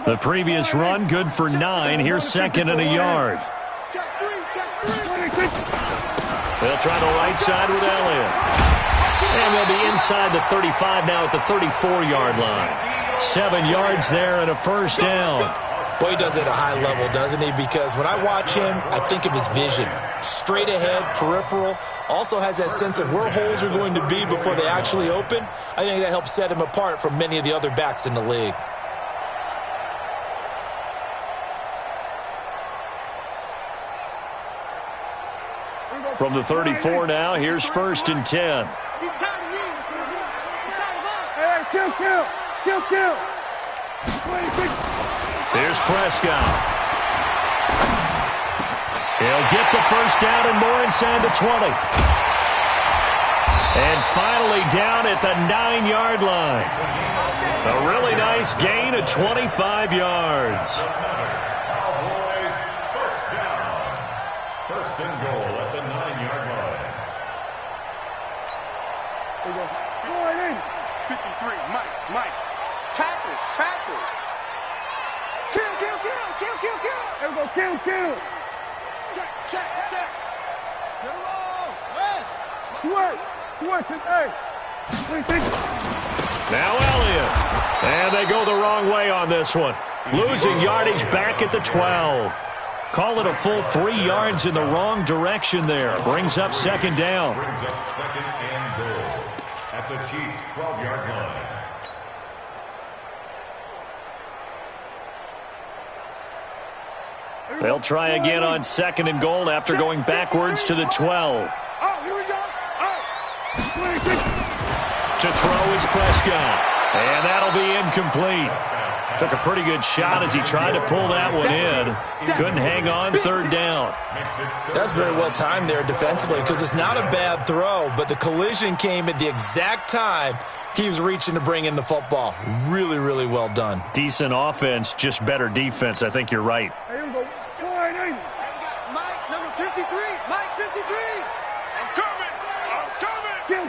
Speaker 2: The previous run, good for 9. Here's 2nd and a yard. They'll try the right side with Elliott. And they'll be inside the 35 now at the 34-yard line. 7 yards there and a 1st down.
Speaker 3: Boy, he does it at a high level, doesn't he? Because when I watch him, I think of his vision. Straight ahead, peripheral. Also has that sense of where holes are going to be before they actually open. I think that helps set him apart from many of the other backs in the league.
Speaker 2: From the 34 now, here's 1st and 10.
Speaker 4: Kill.
Speaker 2: Here's Prescott. He'll get the 1st down and more inside the 20. And finally down at the 9-yard line. A really nice gain of 25 yards.
Speaker 5: Cowboys, 1st down. 1st and goal at the 9-yard line.
Speaker 4: 53. Mike. Tackles. Kill. There we go. Kill. Check. Get along. Sweat. Hey.
Speaker 2: Now Elliott. And they go the wrong way on this one. Losing yardage back at the 12. Call it a full 3 yards in the wrong direction there. Brings up 2nd down.
Speaker 5: Brings up 2nd and goal at the Chiefs' 12-yard line.
Speaker 2: They'll try again on 2nd and goal after going backwards to the 12.
Speaker 4: Oh, here we go.
Speaker 2: To throw is Prescott. And that'll be incomplete. Took a pretty good shot as he tried to pull that one in. Couldn't hang on 3rd down.
Speaker 3: That's very well timed there defensively because it's not a bad throw, but the collision came at the exact time he was reaching to bring in the football. Really, really well done.
Speaker 2: Decent offense, just better defense. I think you're right.
Speaker 4: Here we go. Mike, number 53. Mike 53. I'm coming.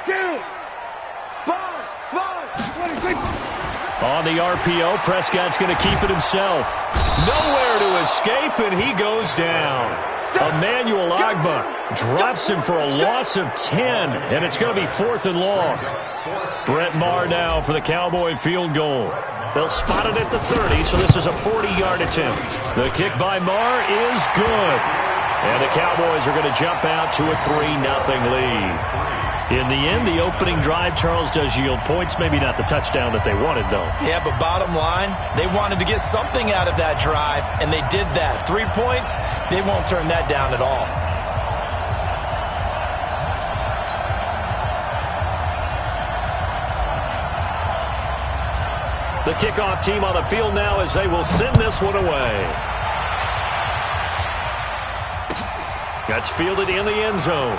Speaker 4: Kill. Sponge.
Speaker 2: On the RPO, Prescott's going to keep it himself. Nowhere to escape, and he goes down. Emmanuel Ogbah drops him for a loss of 10, and it's going to be 4th and long. Brett Maher now for the Cowboy field goal. They'll spot it at the 30, so this is a 40-yard attempt. The kick by Maher is good. And the Cowboys are going to jump out to a 3-0 lead. In the end, the opening drive, Charles, does yield points. Maybe not the touchdown that they wanted, though.
Speaker 3: Yeah, but bottom line, they wanted to get something out of that drive, and they did that. 3 points, they won't turn that down at all.
Speaker 2: The kickoff team on the field now as they will send this one away. That's fielded in the end zone.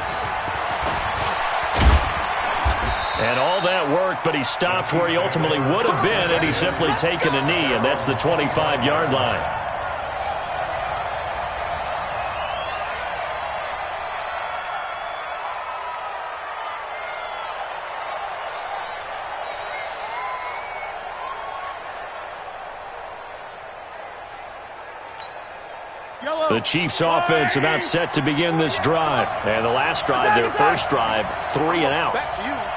Speaker 2: And all that worked, but he stopped where he ultimately would have been had he simply taken a knee, and that's the 25-yard line. The Chiefs offense about set to begin this drive. And the last drive, their first drive, 3 and out.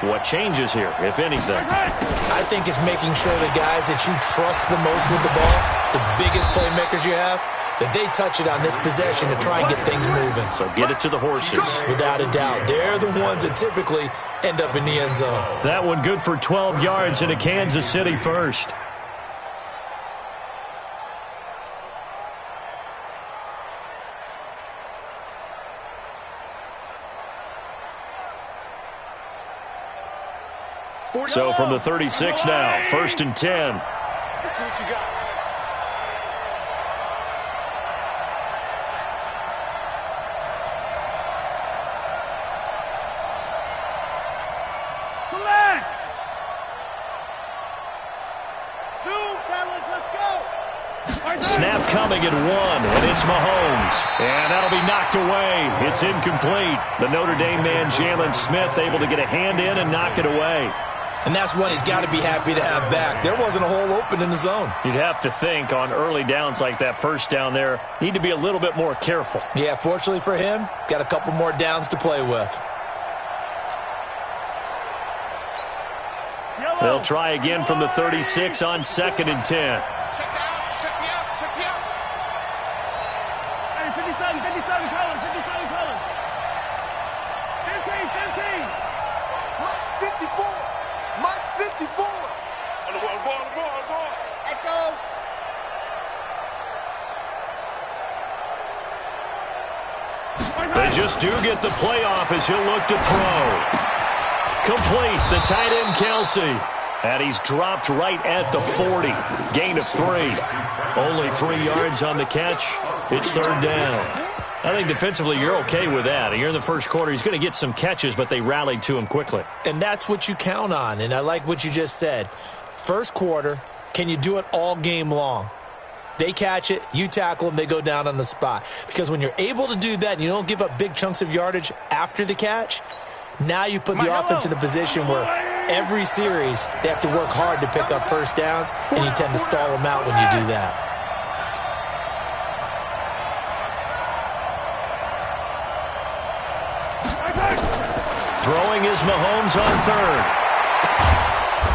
Speaker 2: What changes here, if anything?
Speaker 3: I think it's making sure the guys that you trust the most with the ball, the biggest playmakers you have, that they touch it on this possession to try and get things moving.
Speaker 2: So get it to the horses.
Speaker 3: Without a doubt. They're the ones that typically end up in the end zone.
Speaker 2: That one good for 12 yards into Kansas City first. So from the 36 now, 1st and 10.
Speaker 4: Let's see what you got.
Speaker 2: Snap coming at 1, and it's Mahomes. And that'll be knocked away. It's incomplete. The Notre Dame man, Jalen Smith, able to get a hand in and knock it away.
Speaker 3: And that's one he's got to be happy to have back. There wasn't a hole open in the zone.
Speaker 2: You'd have to think on early downs like that first down there, need to be a little bit more careful.
Speaker 3: Yeah, fortunately for him, got a couple more downs to play with.
Speaker 2: They'll try again from the 36 on 2nd and 10. They just do get the playoff as he'll look to throw. Complete, the tight end Kelsey. And he's dropped right at the 40. Gain of 3. Only 3 yards on the catch. It's 3rd down. I think defensively you're okay with that. Here in the first quarter, he's going to get some catches, but they rallied to him quickly.
Speaker 3: And that's what you count on, and I like what you just said. First quarter, can you do it all game long? They catch it, you tackle them, they go down on the spot. Because when you're able to do that and you don't give up big chunks of yardage after the catch, now you put the offense in a position where every series they have to work hard to pick up first downs, and you tend to stall them out when you do that.
Speaker 2: Throwing is Mahomes on 3rd.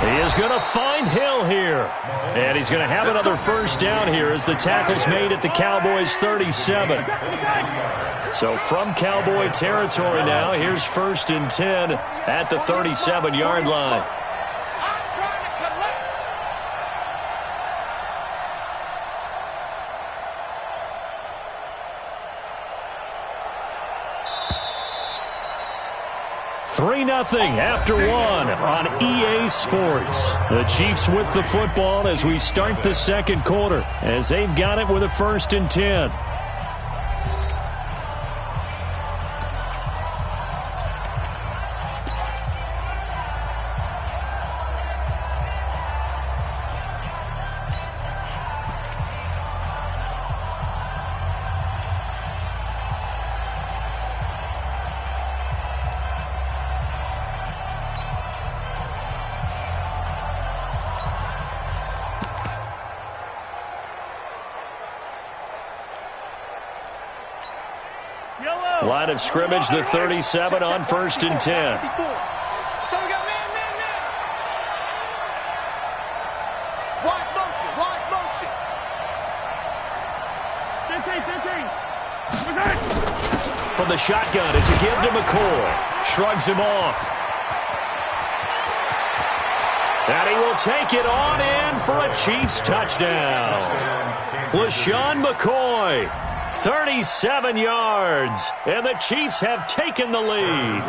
Speaker 2: He is going to find Hill here. And he's going to have another first down here as the tackle's made at the Cowboys' 37. So from Cowboy territory now, here's 1st and 10 at the 37-yard line. 3-0 after 1 on EA Sports. The Chiefs with the football as we start the second quarter, as they've got it with a 1st and 10. Line of scrimmage, the 37 on 1st and 10.
Speaker 4: So we got man. Watch motion.
Speaker 2: 15. From the shotgun, it's a give to McCoy. Shrugs him off. And he will take it on in for a Chiefs touchdown. LaShawn McCoy. 37 yards, and the Chiefs have taken the lead.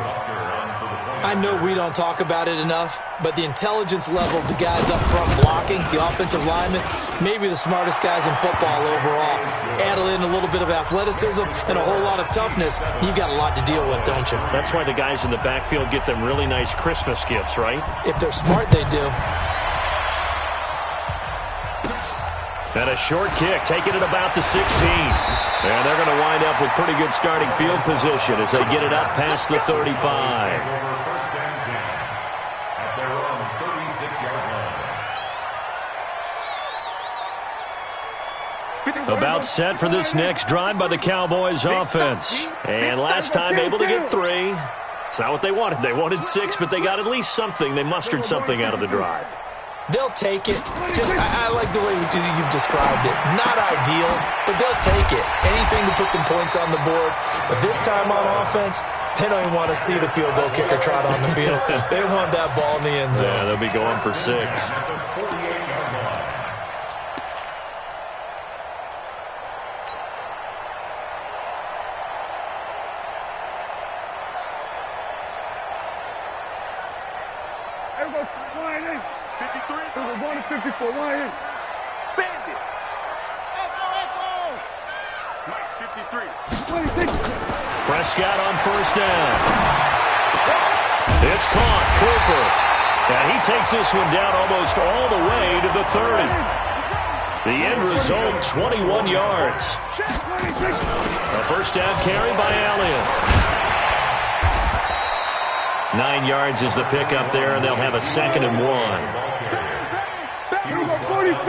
Speaker 3: I know we don't talk about it enough, but the intelligence level of the guys up front blocking, the offensive linemen, maybe the smartest guys in football overall. Add in a little bit of athleticism and a whole lot of toughness, you've got a lot to deal with, don't you?
Speaker 2: That's why the guys in the backfield get them really nice Christmas gifts, right?
Speaker 3: If they're smart, they do.
Speaker 2: And a short kick, taking it about the 16. And they're going to wind up with pretty good starting field position as they get it up past the 35.
Speaker 5: First and 10 at their own 36-yard line.
Speaker 2: About set for this next drive by the Cowboys offense. And last time able to get 3. It's not what they wanted. They wanted 6, but they got at least something. They mustered something out of the drive.
Speaker 3: They'll take it. I like the way you've described it. Not ideal, but they'll take it. Anything to put some points on the board. But this time on offense, they don't even want to see the field goal kicker trot on the field. They want that ball in the end zone.
Speaker 2: Yeah, they'll be going for 6.
Speaker 4: Everybody, 53. 1 to 54. Wide in. Bandit. Echo. Mike, 53. 26.
Speaker 2: Prescott on first down. It's caught. Cooper. And he takes this one down almost all the way to the 30. The end result, 21 yards. A first down carry by Allen. 9 yards is the pickup there, and they'll have a 2nd and 1.
Speaker 4: 46.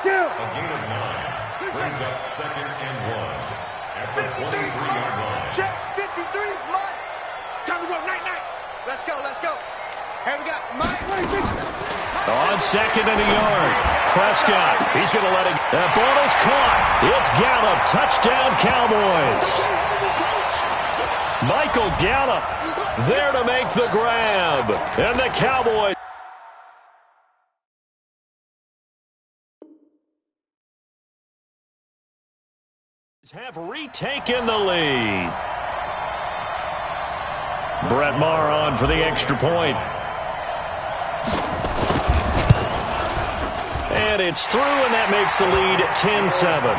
Speaker 4: Kill.
Speaker 5: A gain of 9 brings up 2nd and 1 at the 23-yard line.
Speaker 4: Check. 53 is mine. Time to go. Night. Let's go. Here we go. Mine. 26.
Speaker 2: On 2nd and a yard. Prescott. He's going to let it. That ball is caught. It's Gallup. Touchdown, Cowboys. Michael Gallup there to make the grab. And the Cowboys have retaken the lead. Brett Maher on for the extra point. And it's through, and that makes the lead 10-7.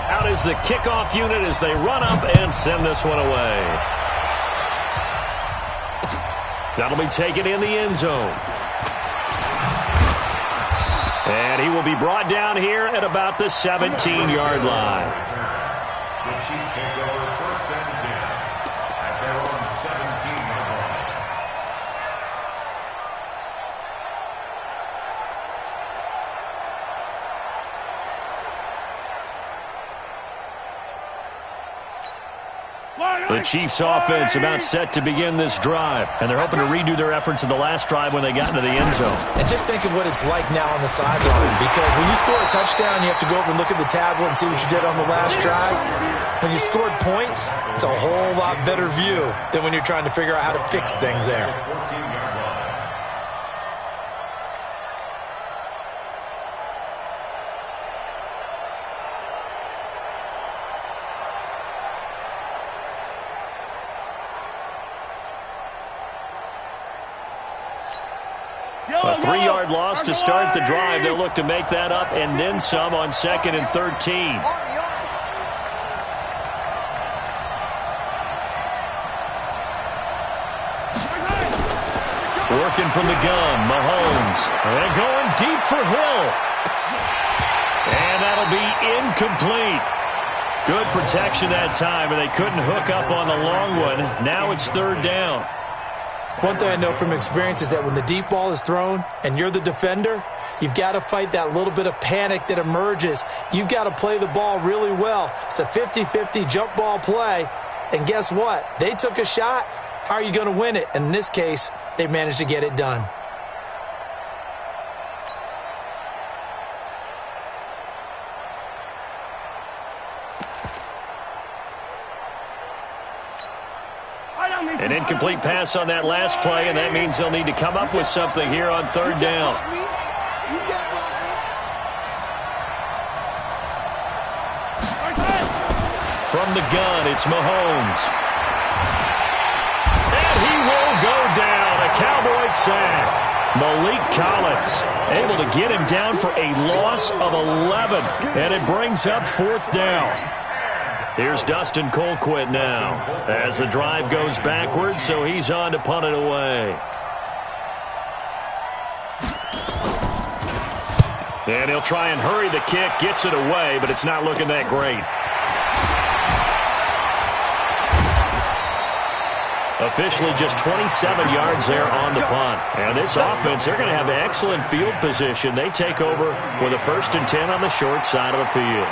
Speaker 2: Out is the kickoff unit as they run up and send this one away. That'll be taken in the end zone. And he will be brought down here at about the 17-yard line.
Speaker 5: The Chiefs take over 1st and 10 at their own 17-yard line.
Speaker 2: The Chiefs offense about set to begin this drive, and they're hoping to redo their efforts in the last drive when they got into the end zone.
Speaker 3: And just think of what it's like now on the sideline, because when you score a touchdown, you have to go over and look at the tablet and see what you did on the last drive. When you scored points, it's a whole lot better view than when you're trying to figure out how to fix things there.
Speaker 5: 14-yard line.
Speaker 2: A 3-yard loss to start the drive. They'll look to make that up and then some on 2nd and 13. Working from the gun, Mahomes. And going deep for Hill. And that'll be incomplete. Good protection that time, and they couldn't hook up on the long one. Now it's 3rd down.
Speaker 3: One thing I know from experience is that when the deep ball is thrown and you're the defender, you've got to fight that little bit of panic that emerges. You've got to play the ball really well. It's a 50-50 jump ball play. And guess what? They took a shot. How are you going to win it? And in this case, they managed to get it done.
Speaker 2: An incomplete pass on that last play, and that means they'll need to come up with something here on 3rd down. From the gun, it's Mahomes. And he will go down. A Cowboys sack. Malik Collins able to get him down for a loss of 11. And it brings up 4th down. Here's Dustin Colquitt now as the drive goes backwards, so he's on to punt it away. And he'll try and hurry the kick, gets it away, but it's not looking that great. Officially just 27 yards there on the punt. And this offense, they're going to have excellent field position. They take over with a 1st and 10 on the short side of the field.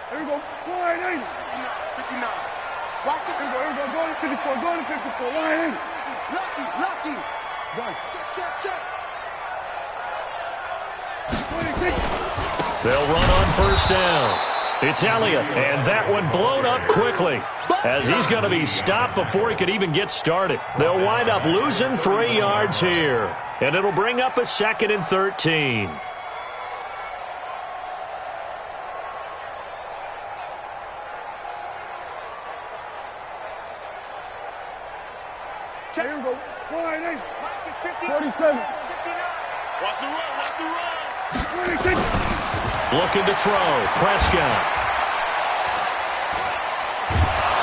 Speaker 4: Here we go. Line 80. 59. Watch the. Here we go. Go to 54. Go to 54. Line 80. Lucky. One. Check. 26.
Speaker 2: They'll run on 1st down. It's Elliott, and that one blown up quickly as he's going to be stopped before he could even get started. They'll wind up losing 3 yards here, and it'll bring up a 2nd and 13.
Speaker 4: Here we go. Line 8. 47. 59. Watch the run. 26.
Speaker 2: Looking to throw. Prescott.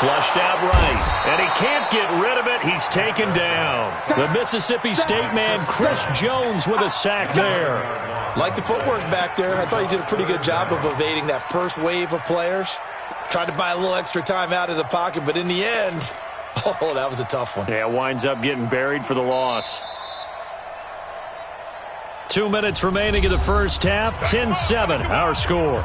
Speaker 2: Flushed out right, and he can't get rid of it. He's taken down. The Mississippi State man, Chris Jones, with a sack there.
Speaker 3: Like the footwork back there. I thought he did a pretty good job of evading that first wave of players. Tried to buy a little extra time out of the pocket, but in the end, oh, that was a tough one.
Speaker 2: Yeah, winds up getting buried for the loss. 2 minutes remaining in the first half. 10-7, our score.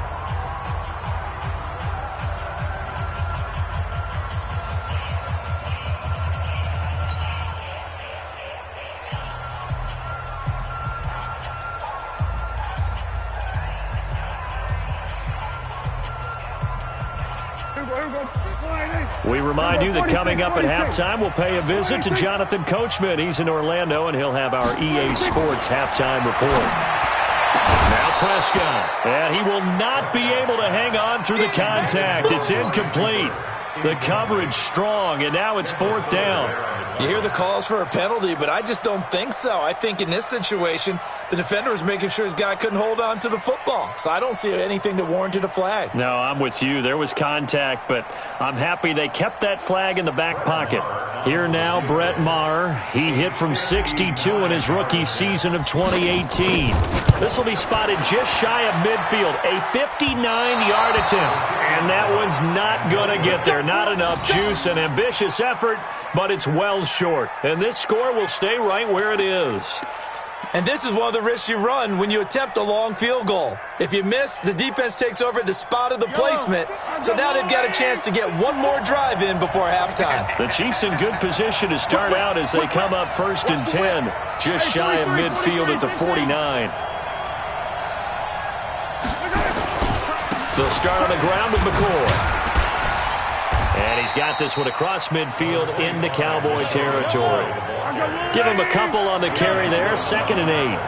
Speaker 2: We remind you that coming up at halftime, we'll pay a visit to Jonathan Coachman. He's in Orlando, and he'll have our EA Sports halftime report. Now Prescott, and he will not be able to hang on through the contact. It's incomplete. The coverage strong, and now it's 4th down.
Speaker 3: You hear the calls for a penalty, but I just don't think so. I think in this situation, the defender was making sure his guy couldn't hold on to the football. So I don't see anything that warranted a flag.
Speaker 2: No, I'm with you. There was contact, but I'm happy they kept that flag in the back pocket. Here now, Brett Maher. He hit from 62 in his rookie season of 2018. This will be spotted just shy of midfield. A 59-yard attempt. And that one's not going to get there. Not enough juice. An ambitious effort, but it's well short. And this score will stay right where it is.
Speaker 3: And this is one of the risks you run when you attempt a long field goal. If you miss, the defense takes over at the spot of the placement. So now they've got a chance to get one more drive in before halftime.
Speaker 2: The Chiefs in good position to start out as they come up 1st and 10, just shy of midfield at the 49. They'll start on the ground with McCoy. And he's got this one across midfield into Cowboy territory. Give him a couple on the carry there. 2nd and 8.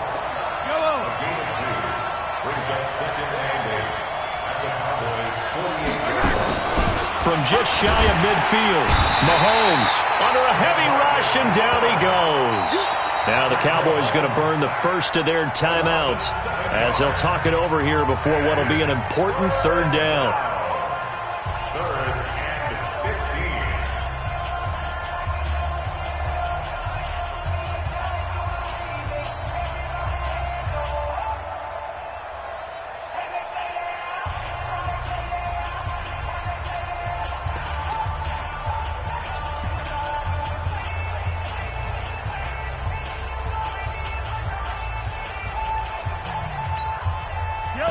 Speaker 2: From just shy of midfield, Mahomes under a heavy rush, and down he goes. Now the Cowboys going to burn the first of their timeouts as they'll talk it over here before what will be an important 3rd down.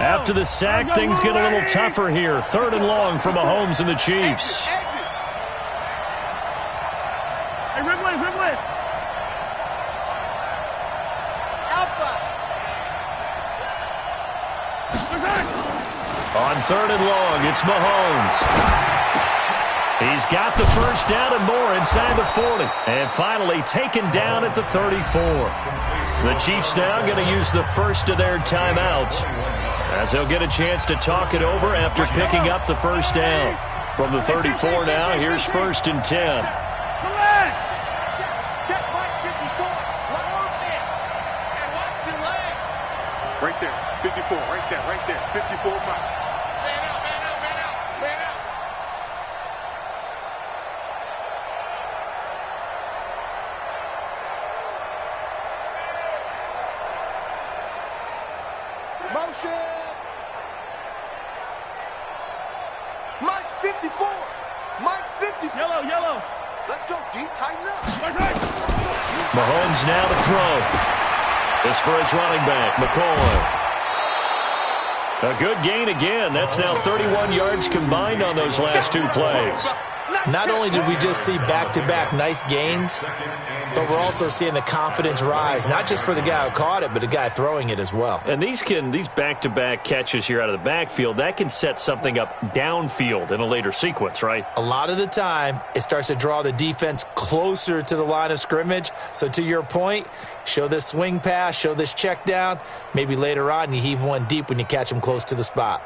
Speaker 2: After the sack, things get a little tougher here. 3rd and long for Mahomes and the Chiefs.
Speaker 4: Hey, Ridley. Alpha.
Speaker 2: On 3rd and long, it's Mahomes. He's got the first down and more inside the 40. And finally taken down at the 34. The Chiefs now going to use the first of their timeouts as they'll get a chance to talk it over after picking up the first down. From the 34 now, here's 1st and 10.
Speaker 4: Check Mike 54. And watch the leg. Right there. 54. Right there. 54 Mike. Man out. Motion. 54. Mike 54.
Speaker 7: Yellow.
Speaker 4: Let's go, D. Tighten up.
Speaker 2: Mahomes now to throw. This for his running back, McCoy. A good gain again. That's now 31 yards combined on those last two plays.
Speaker 3: Not only did we just see back-to-back nice gains, but we're also seeing the confidence rise, not just for the guy who caught it, but the guy throwing it as well.
Speaker 2: And these back-to-back catches here out of the backfield, that can set something up downfield in a later sequence, right?
Speaker 3: A lot of the time, it starts to draw the defense closer to the line of scrimmage. So to your point, show this swing pass, show this check down. Maybe later on you heave one deep when you catch him close to the spot.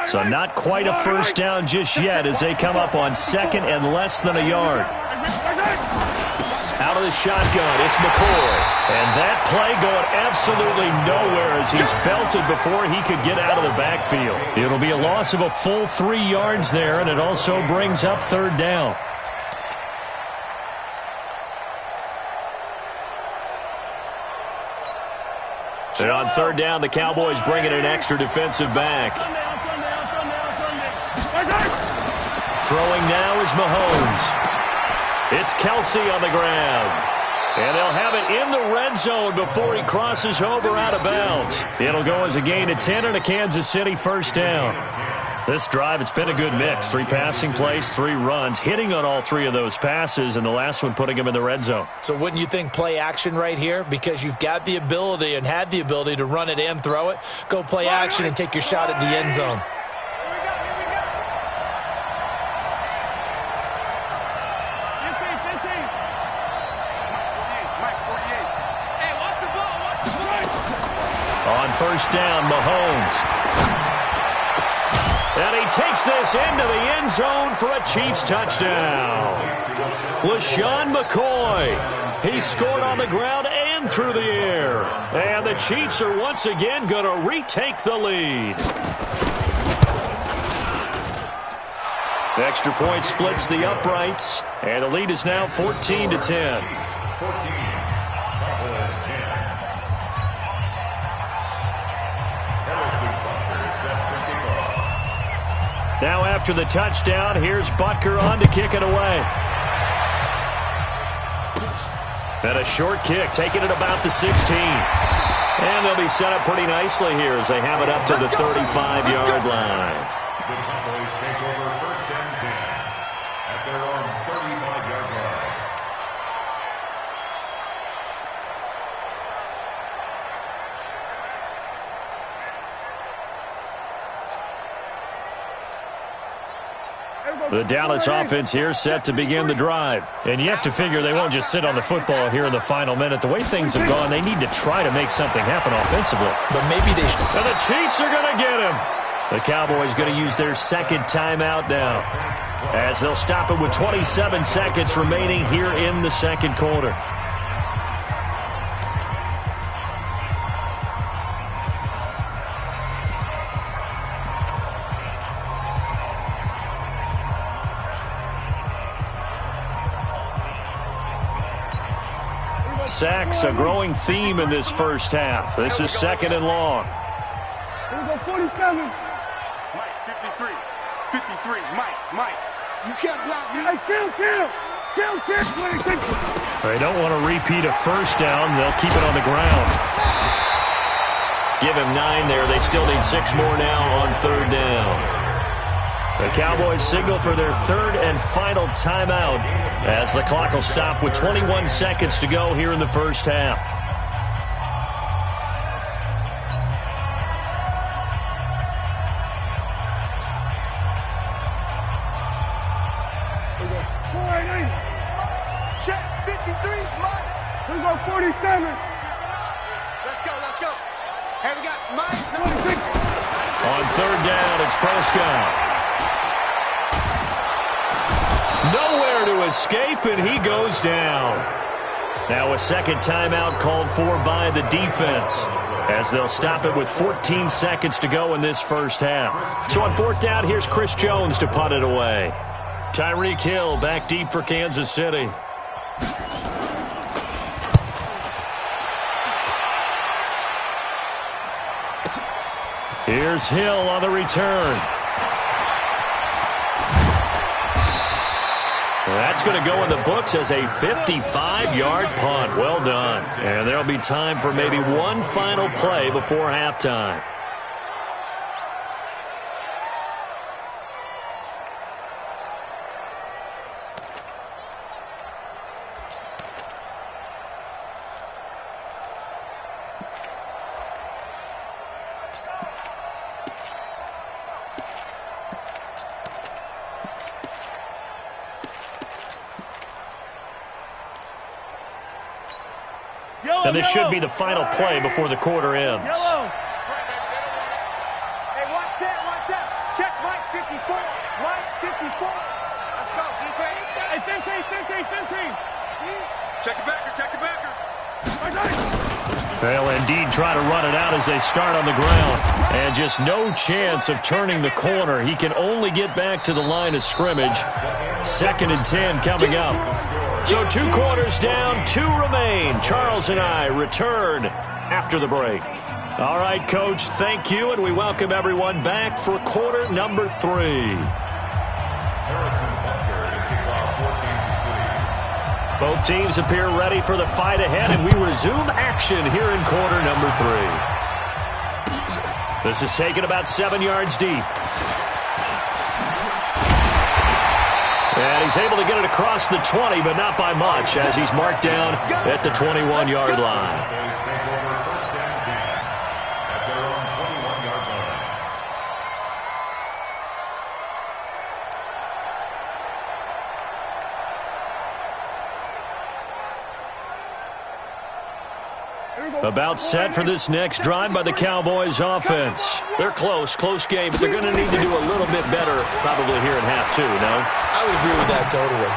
Speaker 2: So not quite a first down just yet as they come up on second and less than a yard. Out of the shotgun, it's McCoy. And that play going absolutely nowhere as he's belted before he could get out of the backfield. It'll be a loss of a full 3 yards there, and it also brings up third down. And on third down, the Cowboys bring in an extra defensive back. Throwing now is Mahomes. It's Kelsey on the ground. And they'll have it in the red zone before he crosses over out of bounds. It'll go as a gain of 10 and a Kansas City first down. This drive, it's been a good mix. 3 passing plays, 3 runs, hitting on all 3 of those passes, and the last one putting him in the red zone.
Speaker 3: So wouldn't you think play action right here? Because you've got the ability and had the ability to run it and throw it. Go play action and take your shot at the end zone.
Speaker 2: On first down, Mahomes. And he takes this into the end zone for a Chiefs touchdown. LaShawn McCoy. He scored on the ground and through the air. And the Chiefs are once again going to retake the lead. The extra point splits the uprights. And the lead is now 14-10.
Speaker 5: 14.
Speaker 2: Now after the touchdown, here's Butker on to kick it away. And a short kick, taking it about the 16. And they'll be set up pretty nicely here as they have it up to the 35-yard line.
Speaker 5: The Cowboys take over first and 10 at their own 35-yard line.
Speaker 2: The Dallas offense here set to begin the drive. And you have to figure they won't just sit on the football here in the final minute. The way things have gone, they need to try to make something happen offensively.
Speaker 3: But maybe they should.
Speaker 2: And the Chiefs are going to get him. The Cowboys going to use their second timeout now, as they'll stop it with 27 seconds remaining here in the second quarter. Sacks, a growing theme in this first half. This is second and long.
Speaker 7: Here we go, 47.
Speaker 4: Mike, 53. 53. Mike. You can't block me.
Speaker 7: Hey, kill, 26.
Speaker 2: They don't want to repeat a first down. They'll keep it on the ground. Give him 9 there. They still need 6 more now on third down. The Cowboys signal for their third and final timeout as the clock will stop with 21 seconds to go here in the first half.
Speaker 4: Check, 53, Mike.
Speaker 7: Here we go, 47.
Speaker 4: Let's go. Hey, we got Mike.
Speaker 7: 26.
Speaker 2: On third down, it's Prescott. Nowhere to escape, and he goes down. Now a second timeout called for by the defense, as they'll stop it with 14 seconds to go in this first half. So on fourth down, here's Chris Jones to punt it away. Tyreek Hill back deep for Kansas City. Here's Hill on the return. That's going to go in the books as a 55-yard punt. Well done. And there'll be time for maybe one final play before halftime. And this should be the final play before the quarter ends.
Speaker 4: Hey, one set. Check Mike 54. Mike 54. Let's go, defense. Hey, 15. Check the backer.
Speaker 2: They'll indeed try to run it out as they start on the ground. And just no chance of turning the corner. He can only get back to the line of scrimmage. 2nd and 10 coming up. So 2 quarters down, 2 remain. Charles and I return after the break. All right, Coach, thank you, and we welcome everyone back for quarter number 3. Both teams appear ready for the fight ahead, and we resume action here in quarter number 3. This is taken about 7 yards deep. And he's able to get it across the 20, but not by much, as he's marked down at the 21-yard line. About set for this next drive by the Cowboys offense. They're close game, but they're going to need to do a little bit better probably here in half 2, no?
Speaker 3: I would agree with that totally.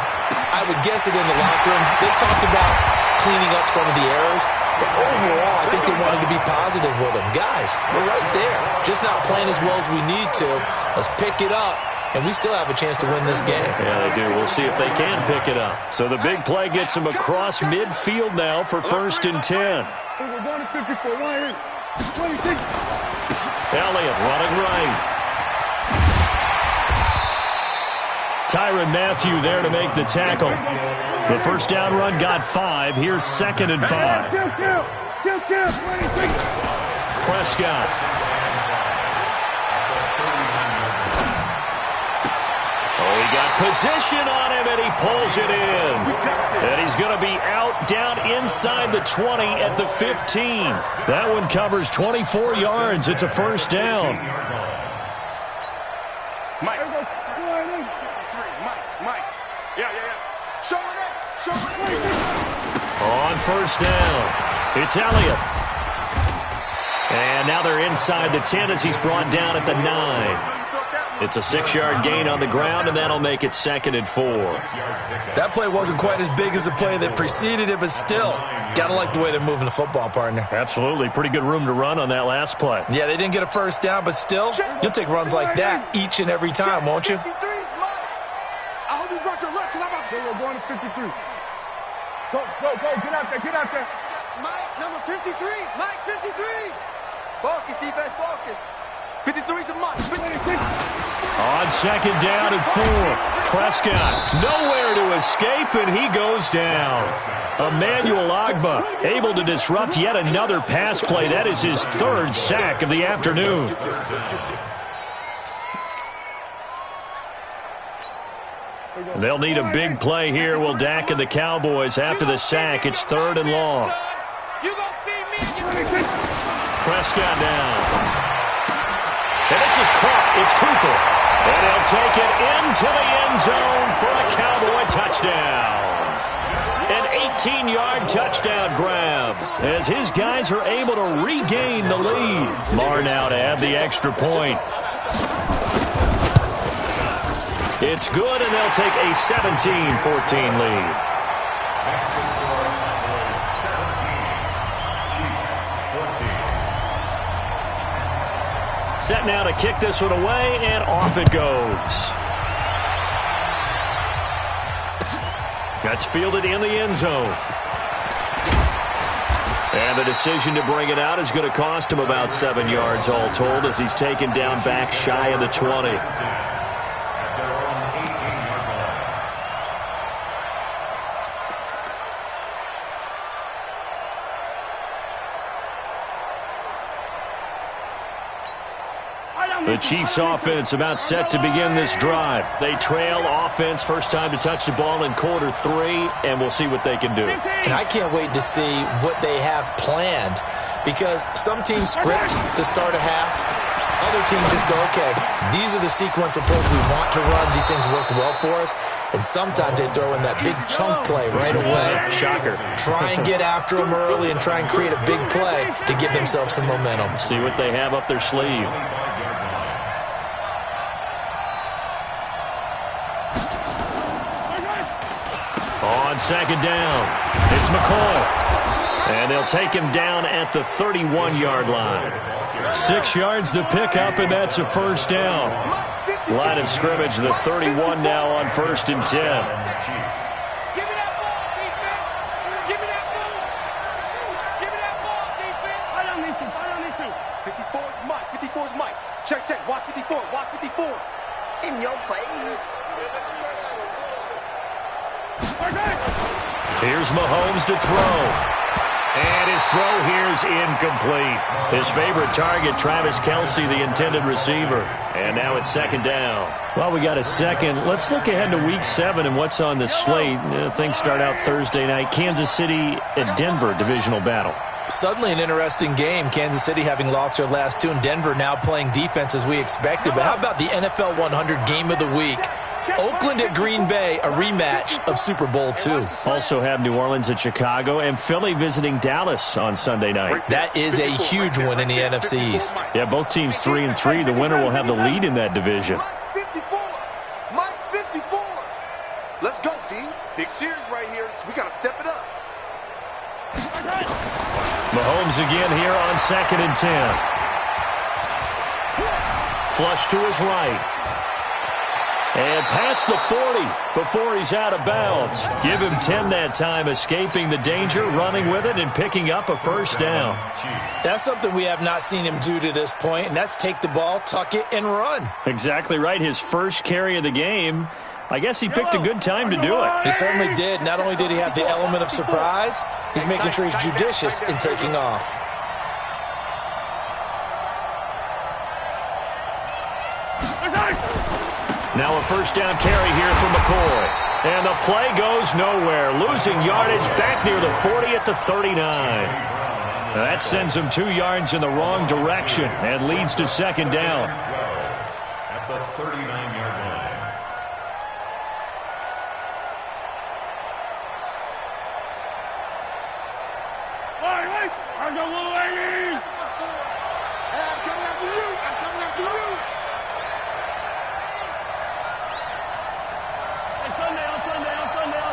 Speaker 3: I would guess it in the locker room. They talked about cleaning up some of the errors, but overall, I think they wanted to be positive with them. Guys, we're right there. Just not playing as well as we need to. Let's pick it up. And we still have a chance to win this game.
Speaker 2: Yeah, they do. We'll see if they can pick it up. So the big play gets them across midfield now for 1st and 10. Elliott running right. Tyrann Mathieu there to make the tackle. The first down run got 5. Here's 2nd and 5. Prescott. Oh, he got position on him, and he pulls it in. And he's going to be out down inside the 20 at the 15. That one covers 24 yards. It's a first down.
Speaker 4: Mike. Yeah. Show it.
Speaker 2: On first down, it's Elliott. And now they're inside the 10 as he's brought down at the 9. It's a 6-yard gain on the ground, and that'll make it 2nd and 4.
Speaker 3: That play wasn't quite as big as the play that preceded it, but still, got to like the way they're moving the football, partner.
Speaker 2: Absolutely. Pretty good room to run on that last play.
Speaker 3: Yeah, they didn't get a first down, but still, you'll take runs like that each and every time, won't you?
Speaker 4: I hope you brought your lunch, because I'm about to...
Speaker 7: We're going to 53. Go. Get out there.
Speaker 4: Mike, number 53. Mike, 53. Focus, defense, focus. 53's the Mike.
Speaker 2: On 2nd down and 4. Prescott nowhere to escape, and he goes down. Emmanuel Ogbah able to disrupt yet another pass play. That is his 3rd sack of the afternoon. They'll need a big play here. Will Dak and the Cowboys after the sack. It's 3rd and long. Prescott down. And this is caught. It's Cooper. And he'll take it into the end zone for a Cowboy touchdown. An 18-yard touchdown grab as his guys are able to regain the lead. Marr now to add the extra point. It's good, and they'll take a 17-14 lead. Set now to kick this one away, and off it goes. That's fielded in the end zone. And the decision to bring it out is going to cost him about 7 yards all told as he's taken down back shy of the 20. The Chiefs offense about set to begin this drive. They trail offense first time to touch the ball in quarter 3, and we'll see what they can do.
Speaker 3: And I can't wait to see what they have planned, because some teams script to start a half. Other teams just go, okay, these are the sequence of plays we want to run. These things worked well for us. And sometimes they throw in that big chunk play right away.
Speaker 2: Shocker.
Speaker 3: Try and get after them early and try and create a big play to give themselves some momentum.
Speaker 2: See what they have up their sleeve. On second down, it's McCoy. And they'll take him down at the 31-yard line. 6 yards the pickup, and that's a first down. Line of scrimmage, the 31 now on 1st and 10.
Speaker 4: Give me that ball, defense. Give me that ball. Give me that ball, defense. Fight on these two. Fight on these two. 54 is Mike. 54 is Mike. Check, check. Watch 54. Watch 54. In your face.
Speaker 2: Here's Mahomes to throw. And his throw here is incomplete. His favorite target, Travis Kelce, the intended receiver. And now it's second down. Well, we got a second. Let's look ahead to Week 7 and what's on the slate. Things start out Thursday night. Kansas City at Denver, divisional battle.
Speaker 3: Suddenly an interesting game. Kansas City having lost their last 2, and Denver now playing defense as we expected. But how about the NFL 100 game of the week? Oakland at Green Bay, a rematch of Super Bowl II.
Speaker 2: Also have New Orleans at Chicago and Philly visiting Dallas on Sunday night.
Speaker 3: That is a huge one in the NFC East.
Speaker 2: Yeah, both teams 3-3. The winner will have the lead in that division.
Speaker 4: Mike's 54. Mike's 54. Let's go, D. Big series right here. We got to step it up.
Speaker 2: Mahomes again here on 2nd and 10. Flush to his right. And past the 40 before he's out of bounds. Give him 10 that time, escaping the danger, running with it, and picking up a first down.
Speaker 3: That's something we have not seen him do to this point, and that's take the ball, tuck it, and run.
Speaker 2: Exactly right. His first carry of the game. I guess he picked a good time to do it.
Speaker 3: He certainly did. Not only did he have the element of surprise, he's making sure he's judicious in taking off.
Speaker 2: Now a first down carry here for McCoy. And the play goes nowhere. Losing yardage back near the 40 at the 39. That sends him 2 yards in the wrong direction and leads to second down.
Speaker 5: At the 39-yard line.
Speaker 4: Wait. I'm the little lady. Hey, I'm coming after you. I'm coming after you.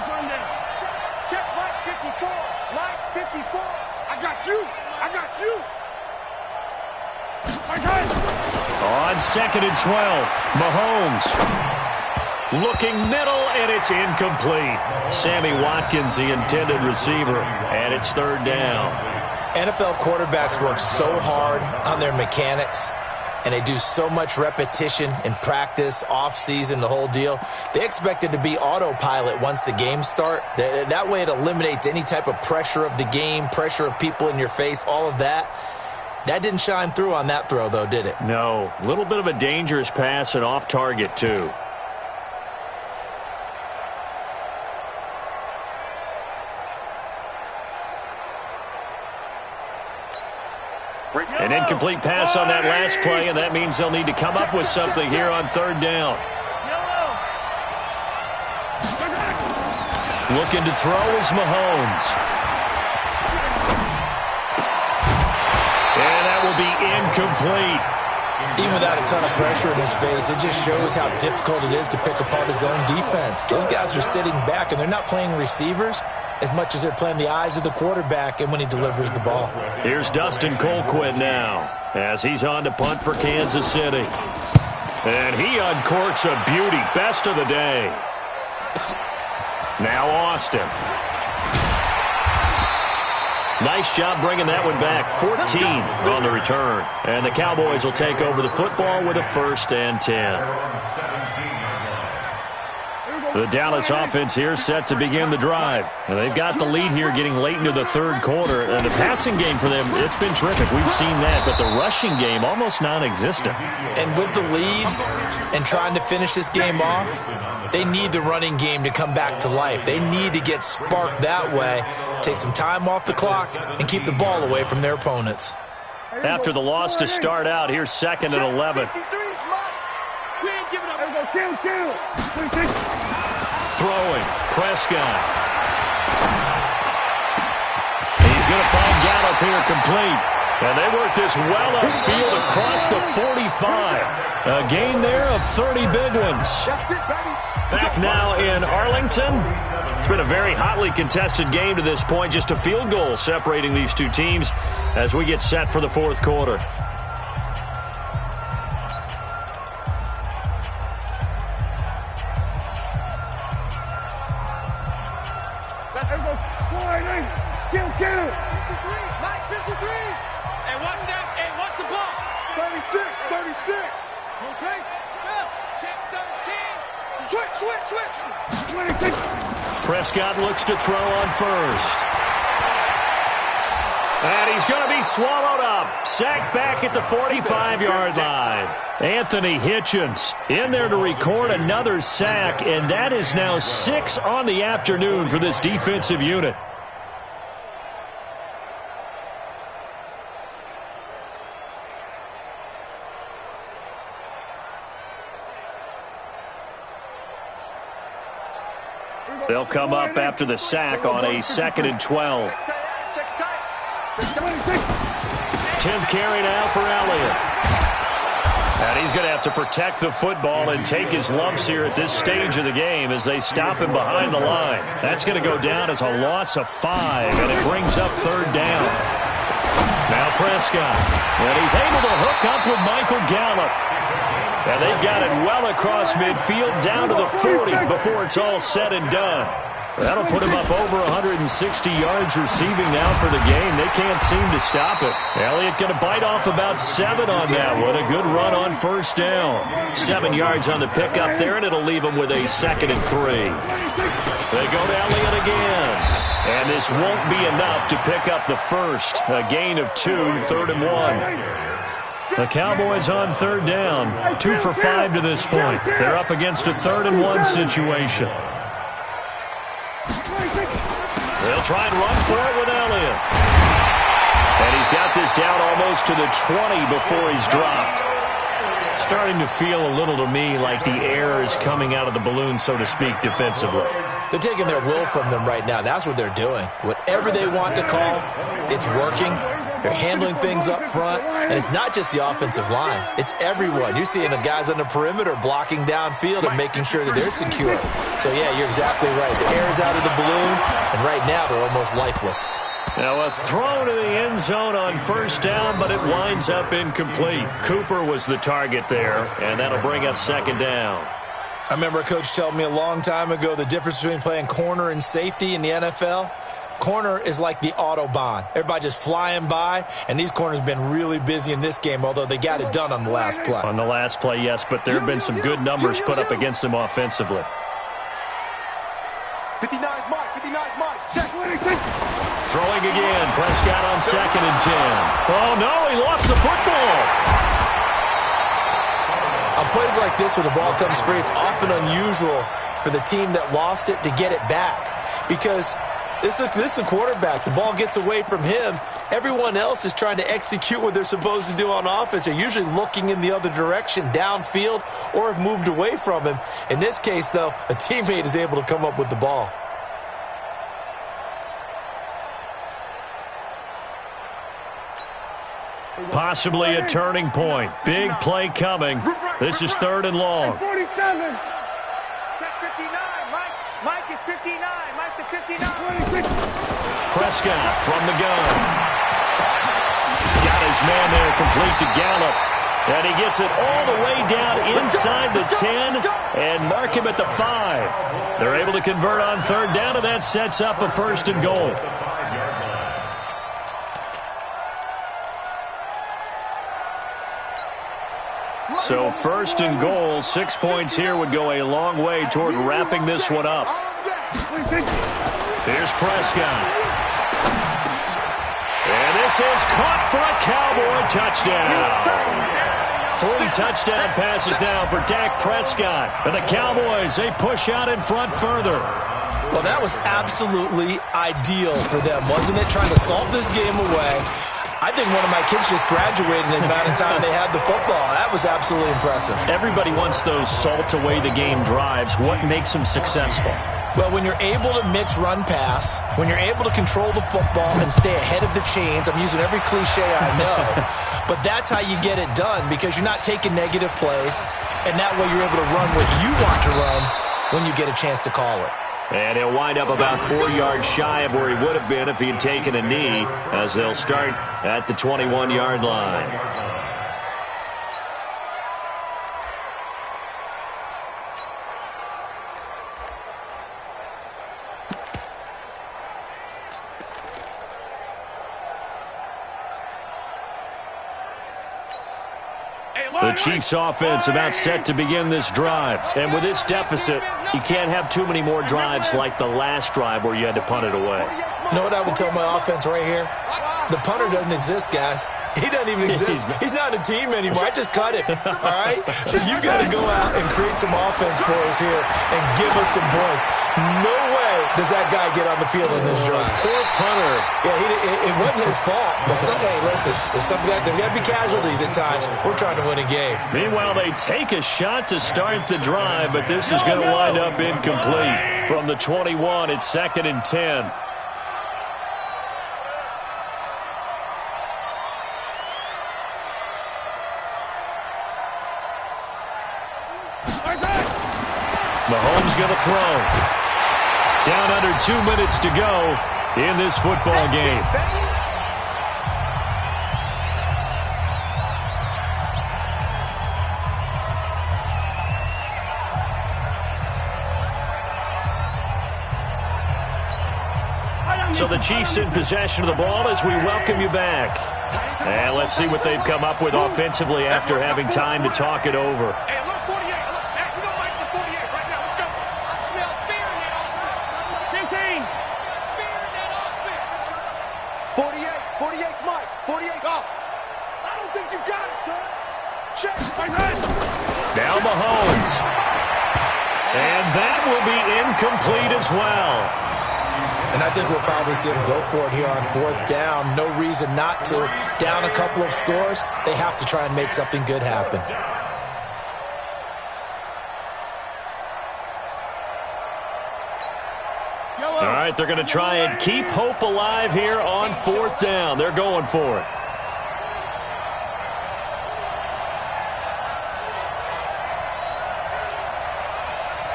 Speaker 4: Sunday. Check Mike 54. Mike 54. I got you.
Speaker 2: On 2nd and 12, Mahomes looking middle, and it's incomplete. Sammy Watkins, the intended receiver, and it's 3rd down.
Speaker 3: NFL quarterbacks work so hard on their mechanics, and they do so much repetition in practice, off-season, the whole deal. They expect it to be autopilot once the games start. That way it eliminates any type of pressure of the game, pressure of people in your face, all of that. That didn't shine through on that throw, though, did it?
Speaker 2: No. A little bit of a dangerous pass and off target, too. An incomplete pass on that last play, and that means they'll need to come up with something here on 3rd down. Looking to throw is Mahomes. And that will be incomplete.
Speaker 3: Even without a ton of pressure in his face, it just shows how difficult it is to pick apart his own defense. Those guys are sitting back, and they're not playing receivers as much as they're playing the eyes of the quarterback and when he delivers the ball.
Speaker 2: Here's Dustin Colquitt now as he's on to punt for Kansas City. And he uncorks a beauty. Best of the day. Now Austin. Nice job bringing that one back. 14 on the return. And the Cowboys will take over the football with a 1st and 10. The Dallas offense here set to begin the drive. And they've got the lead here getting late into the 3rd quarter. And the passing game for them, it's been terrific. We've seen that. But the rushing game, almost non-existent.
Speaker 3: And with the lead and trying to finish this game off, they need the running game to come back to life. They need to get sparked that way, take some time off the clock, and keep the ball away from their opponents.
Speaker 2: After the loss to start out, here's 2nd and 11. Throwing, Prescott. He's going to find Gallup here complete. And they work this well upfield across the 45. A gain there of 30 big ones. Back now in Arlington. It's been a very hotly contested game to this point. Just a field goal separating these two teams as we get set for the 4th quarter.
Speaker 4: Mike 53. And what's that? And what's the ball? 36. Okay. Spell. Check 13. Switch.
Speaker 2: Prescott looks to throw on first. And he's going to be swallowed up. Sacked back at the 45-yard line. Anthony Hitchens in there to record another sack, and that is now 6 on the afternoon for this defensive unit. They'll come up after the sack on a 2nd and 12. 10th carry now for Elliott. And he's going to have to protect the football and take his lumps here at this stage of the game as they stop him behind the line. That's going to go down as a loss of 5, and it brings up 3rd down. Now Prescott. And he's able to hook up with Michael Gallup. And they've got it well across midfield down to the 40 before it's all said and done. That'll put him up over 160 yards receiving now for the game. They can't seem to stop it. Elliott going to bite off about 7 on that one. A good run on 1st down. 7 yards on the pickup there, and it'll leave him with a 2nd and 3. They go to Elliott again. And this won't be enough to pick up the 1st. A gain of 2, 3rd and 1. The Cowboys on 3rd down. 2 for 5 to this point. They're up against a 3rd and 1 situation. They'll try and run for it with Elliott. And he's got this down almost to the 20 before he's dropped. Starting to feel a little to me like the air is coming out of the balloon, so to speak, defensively.
Speaker 3: They're taking their will from them right now. That's what they're doing. Whatever they want to call, it's working. They're handling things up front, and it's not just the offensive line. It's everyone. You're seeing the guys on the perimeter blocking downfield and making sure that they're secure. So, yeah, you're exactly right. The air is out of the balloon, and right now they're almost lifeless.
Speaker 2: Now a throw to the end zone on 1st down, but it winds up incomplete. Cooper was the target there, and that'll bring up 2nd down.
Speaker 3: I remember a coach telling me a long time ago the difference between playing corner and safety in the NFL. Corner is like the Autobahn. Everybody just flying by, and these corners have been really busy in this game, although they got it done on the last play.
Speaker 2: On the last play, yes, but there have been some good numbers put up against them offensively.
Speaker 4: 59's Mike. Check.
Speaker 2: Throwing again. Prescott on 2nd and 10. Oh, no, he lost the football.
Speaker 3: On plays like this where the ball comes free, it's often unusual for the team that lost it to get it back because this is the quarterback. The ball gets away from him. Everyone else is trying to execute what they're supposed to do on offense. They're usually looking in the other direction, downfield, or have moved away from him. In this case, though, a teammate is able to come up with the ball.
Speaker 2: Possibly a turning point. Big play coming. This is 3rd and long.
Speaker 4: 47. Check 59. Mike is 59. Mike to 59.
Speaker 2: Prescott from the gun. Got his man there complete to Gallup. And he gets it all the way down inside the 10 and mark him at the 5. They're able to convert on 3rd down, and that sets up a 1st and goal. So first and goal, 6 points here would go a long way toward wrapping this one up. Here's Prescott. And this is caught for a Cowboy touchdown. 3 touchdown passes now for Dak Prescott. And the Cowboys, they push out in front further.
Speaker 3: Well, that was absolutely ideal for them, wasn't it? Trying to salt this game away. I think one of my kids just graduated in the amount of time they had the football. That was absolutely impressive.
Speaker 2: Everybody wants those salt-away-the-game drives. What makes them successful?
Speaker 3: Well, when you're able to mix run pass, when you're able to control the football and stay ahead of the chains, I'm using every cliche I know, but that's how you get it done because you're not taking negative plays, and that way you're able to run what you want to run when you get a chance to call it.
Speaker 2: And he'll wind up about 4 yards shy of where he would have been if he had taken a knee, as they'll start at the 21-yard line. The Chiefs offense about set to begin this drive. And with this deficit, you can't have too many more drives like the last drive where you had to punt it away.
Speaker 3: You know what I would tell my offense right here? The punter doesn't exist, guys. He doesn't even exist. He's not a team anymore. I just cut him, all right? So you got to go out and create some offense for us here and give us some points. No way does that guy get on the field in this drive.
Speaker 2: Poor punter.
Speaker 3: Yeah, it wasn't his fault. But hey, listen, there's got to be casualties at times. We're trying to win a game.
Speaker 2: Meanwhile, they take a shot to start the drive, but this is going to wind up incomplete. From the 21, it's 2nd and 10. Mahomes going to throw. Down under 2 minutes to go in this football game. So the Chiefs in possession of the ball as we welcome you back. And let's see what they've come up with offensively after having time to talk it over.
Speaker 4: 48's Mike. 48's off. I don't think you got it, son. Check.
Speaker 2: Now Mahomes. And that will be incomplete as well.
Speaker 3: And I think we'll probably see them go for it here on 4th down. No reason not to. Down a couple of scores, they have to try and make something good happen.
Speaker 2: All right, they're going to try and keep hope alive here on 4th down. They're going for it.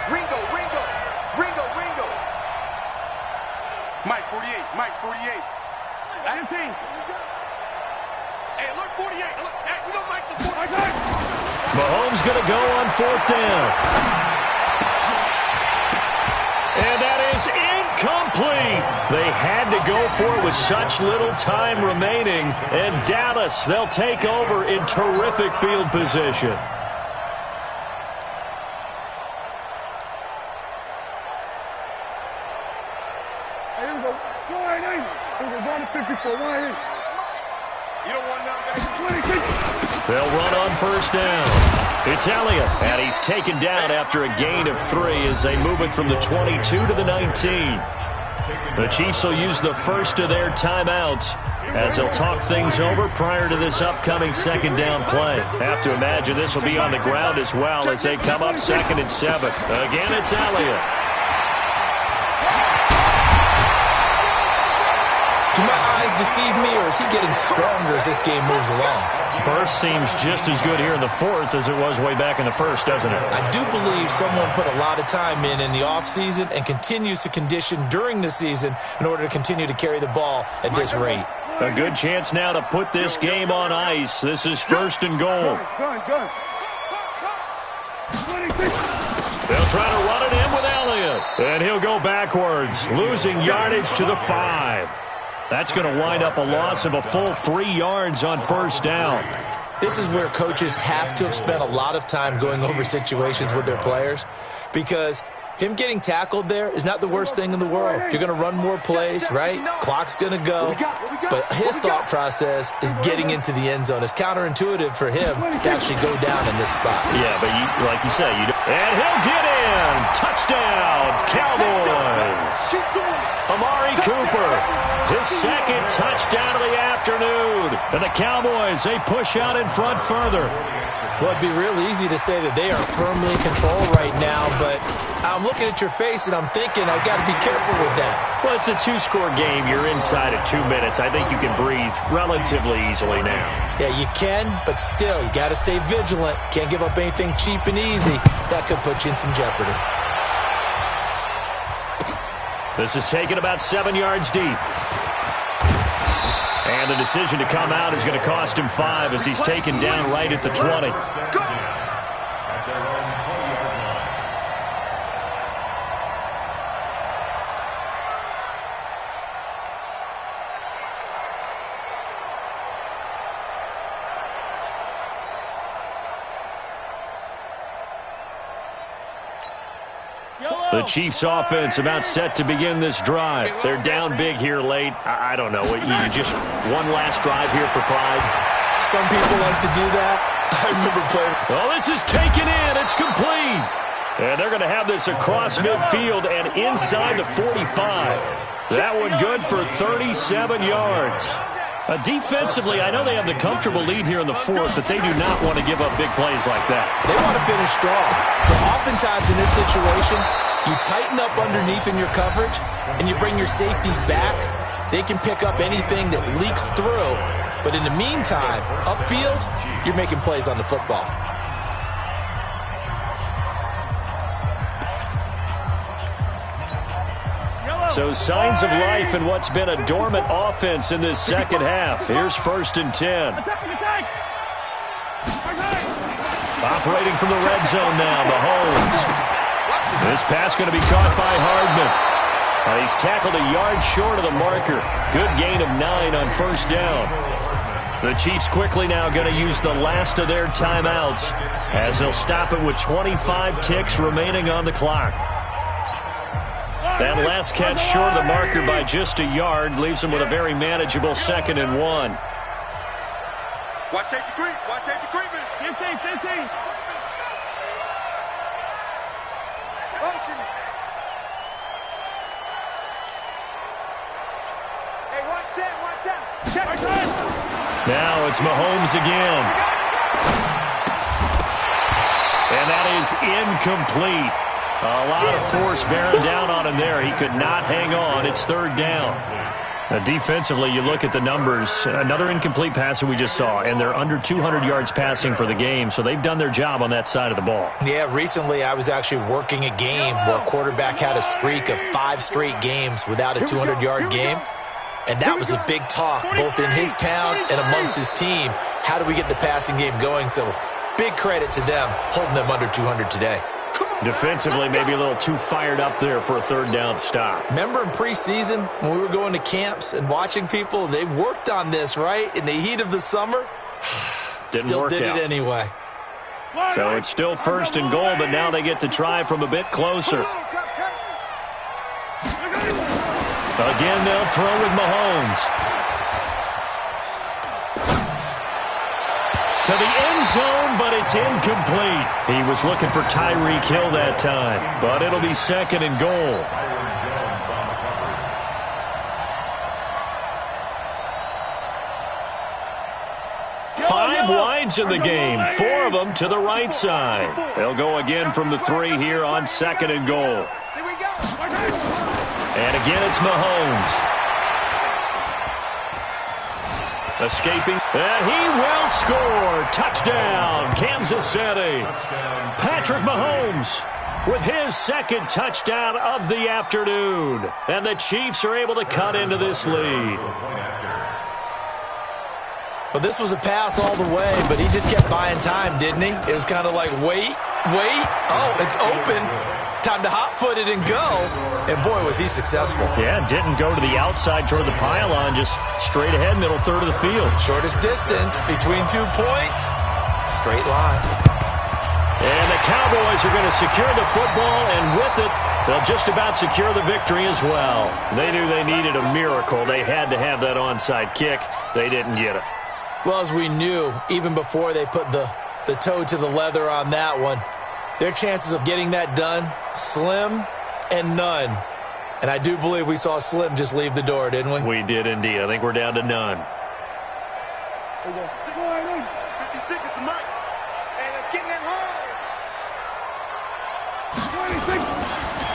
Speaker 4: Ringo. Mike 48. Mike 48. 15. Hey, look 48. Look, hey, we don't Mike the 48.
Speaker 2: Mahomes going to go on 4th down. And that is incomplete. They had to go for it with such little time remaining. And Dallas, they'll take over in terrific field position. They'll run on 1st down. It's Elliott, and he's taken down after a gain of 3 as they move it from the 22 to the 19. The Chiefs will use the first of their timeouts as they'll talk things over prior to this upcoming 2nd down play. Have to imagine this will be on the ground as well as they come up 2nd and 7. Again, it's Elliott.
Speaker 3: Do my eyes deceive me, or is he getting stronger as this game moves along?
Speaker 2: Burst seems just as good here in the 4th as it was way back in the 1st, doesn't it?
Speaker 3: I do believe someone put a lot of time in the offseason and continues to condition during the season in order to continue to carry the ball at this rate.
Speaker 2: A good chance now to put this game on ice. This is 1st and goal. They'll try to run it in with Elliott. And he'll go backwards, losing yardage to the 5. That's going to wind up a loss of a full 3 yards on 1st down.
Speaker 3: This is where coaches have to have spent a lot of time going over situations with their players, because him getting tackled there is not the worst thing in the world. You're going to run more plays, right? Clock's going to go. But his thought process is getting into the end zone. It's counterintuitive for him to actually go down in this spot.
Speaker 2: Yeah, but like you say, and he'll get in. Touchdown, Cowboys. Amari Cooper, his second touchdown of the afternoon. And the Cowboys, they push out in front further.
Speaker 3: Well, it'd be real easy to say that they are firmly in control right now, but I'm looking at your face and I'm thinking I've got to be careful with that.
Speaker 2: Well, it's a two-score game. You're inside at 2 minutes. I think you can breathe relatively easily now.
Speaker 3: Yeah, you can, but still, you got to stay vigilant. Can't give up anything cheap and easy. That could put you in some jeopardy.
Speaker 2: This is taken about 7 yards deep. And the decision to come out is going to cost him 5 as he's taken down right at the 20. The Chiefs offense about set to begin this drive. They're down big here late. I don't know. You just one last drive here for pride?
Speaker 3: Some people like to do that. I remember playing.
Speaker 2: Well, this is taken in. It's complete. And they're going to have this across midfield and inside the 45. That one good for 37 yards. Defensively, I know they have the comfortable lead here in the fourth, but they do not want to give up big plays like that.
Speaker 3: They want to finish strong. So oftentimes in this situation, you tighten up underneath in your coverage, and you bring your safeties back. They can pick up anything that leaks through. But in the meantime, upfield, you're making plays on the football.
Speaker 2: So signs of life in what's been a dormant offense in this second half. Here's 1st and 10. Operating from the red zone now, Mahomes. This pass going to be caught by Hardman. He's tackled a yard short of the marker. Good gain of 9 on 1st down. The Chiefs quickly now going to use the last of their timeouts as they'll stop it with 25 ticks remaining on the clock. That last catch short of the marker by just a yard leaves them with a very manageable 2nd and 1.
Speaker 4: Watch safety creep. Watch safety creeping. 15. Motion. Hey, watch that. Check.
Speaker 2: Now it's Mahomes again. And that is incomplete. A lot of force bearing down on him there. He could not hang on. It's 3rd down. Defensively, you look at the numbers. Another incomplete pass that we just saw, and they're under 200 yards passing for the game, so they've done their job on that side of the ball.
Speaker 3: Yeah, recently I was actually working a game where a quarterback had a streak of 5 straight games without a 200-yard game, and that was a big talk both in his town and amongst his team. How do we get the passing game going? So big credit to them holding them under 200 today.
Speaker 2: Defensively, maybe a little too fired up there for a 3rd down stop.
Speaker 3: Remember in preseason when we were going to camps and watching people, they worked on this, right? In the heat of the summer, still did it anyway.
Speaker 2: So it's still 1st and goal, but now they get to try from a bit closer. Again, they'll throw with Mahomes. To the end zone, but it's incomplete. He was looking for Tyreek Hill that time, but it'll be 2nd and goal. Five wides in the game, 4 of them to the right side. They'll go again from the 3 here on 2nd and goal. And again, it's Mahomes. Escaping, and he will score. Touchdown, Kansas City. Patrick Mahomes with his 2nd touchdown of the afternoon. And the Chiefs are able to cut into this lead.
Speaker 3: Well, this was a pass all the way, but he just kept buying time, didn't he? It was kind of like, wait, Wait. Oh, it's open. Time to hot-foot it and go. And boy, was he successful.
Speaker 2: Yeah, didn't go to the outside toward the pylon, just straight ahead, middle third of the field.
Speaker 3: Shortest distance between 2 points. Straight line.
Speaker 2: And the Cowboys are going to secure the football, and with it, they'll just about secure the victory as well. They knew they needed a miracle. They had to have that onside kick. They didn't get it.
Speaker 3: Well, as we knew, even before they put the toe to the leather on that one, their chances of getting that done, slim and none. And I do believe we saw Slim just leave the door, didn't we?
Speaker 2: We did indeed. I think we're down to none.
Speaker 4: 56 is the mic. And let's get in that horse.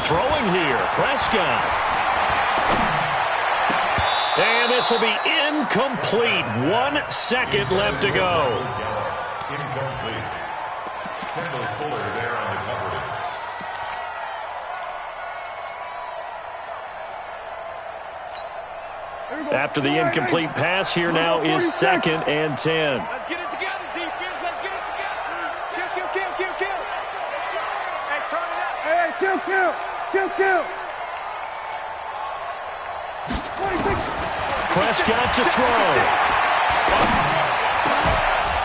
Speaker 2: Throwing here, Prescott. And this will be incomplete. 1 second left to go.
Speaker 5: Incomplete. Kendall Fuller there on the coverage.
Speaker 2: After the incomplete pass, here now is 2nd and 10.
Speaker 4: Let's get it together, defense. Let's get it together. Kill. Hey, turn it up. Hey, kill. 26.
Speaker 2: Prescott to throw.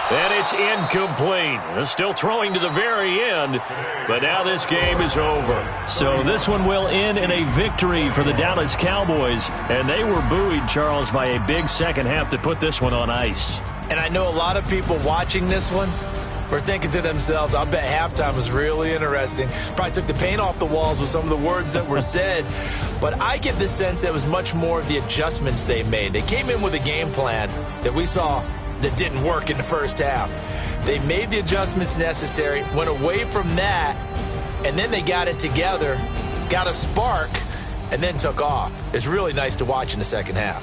Speaker 2: And it's incomplete. Still throwing to the very end, but now this game is over. So this one will end in a victory for the Dallas Cowboys, and they were buoyed, Charles, by a big second half to put this one on ice.
Speaker 3: And I know a lot of people watching this one were thinking to themselves, I'll bet halftime was really interesting. Probably took the paint off the walls with some of the words that were said. But I get the sense that it was much more of the adjustments they made. They came in with a game plan that we saw that didn't work in the first half. They made the adjustments necessary, went away from that, and then they got it together, got a spark, and then took off. It's really nice to watch in the second half.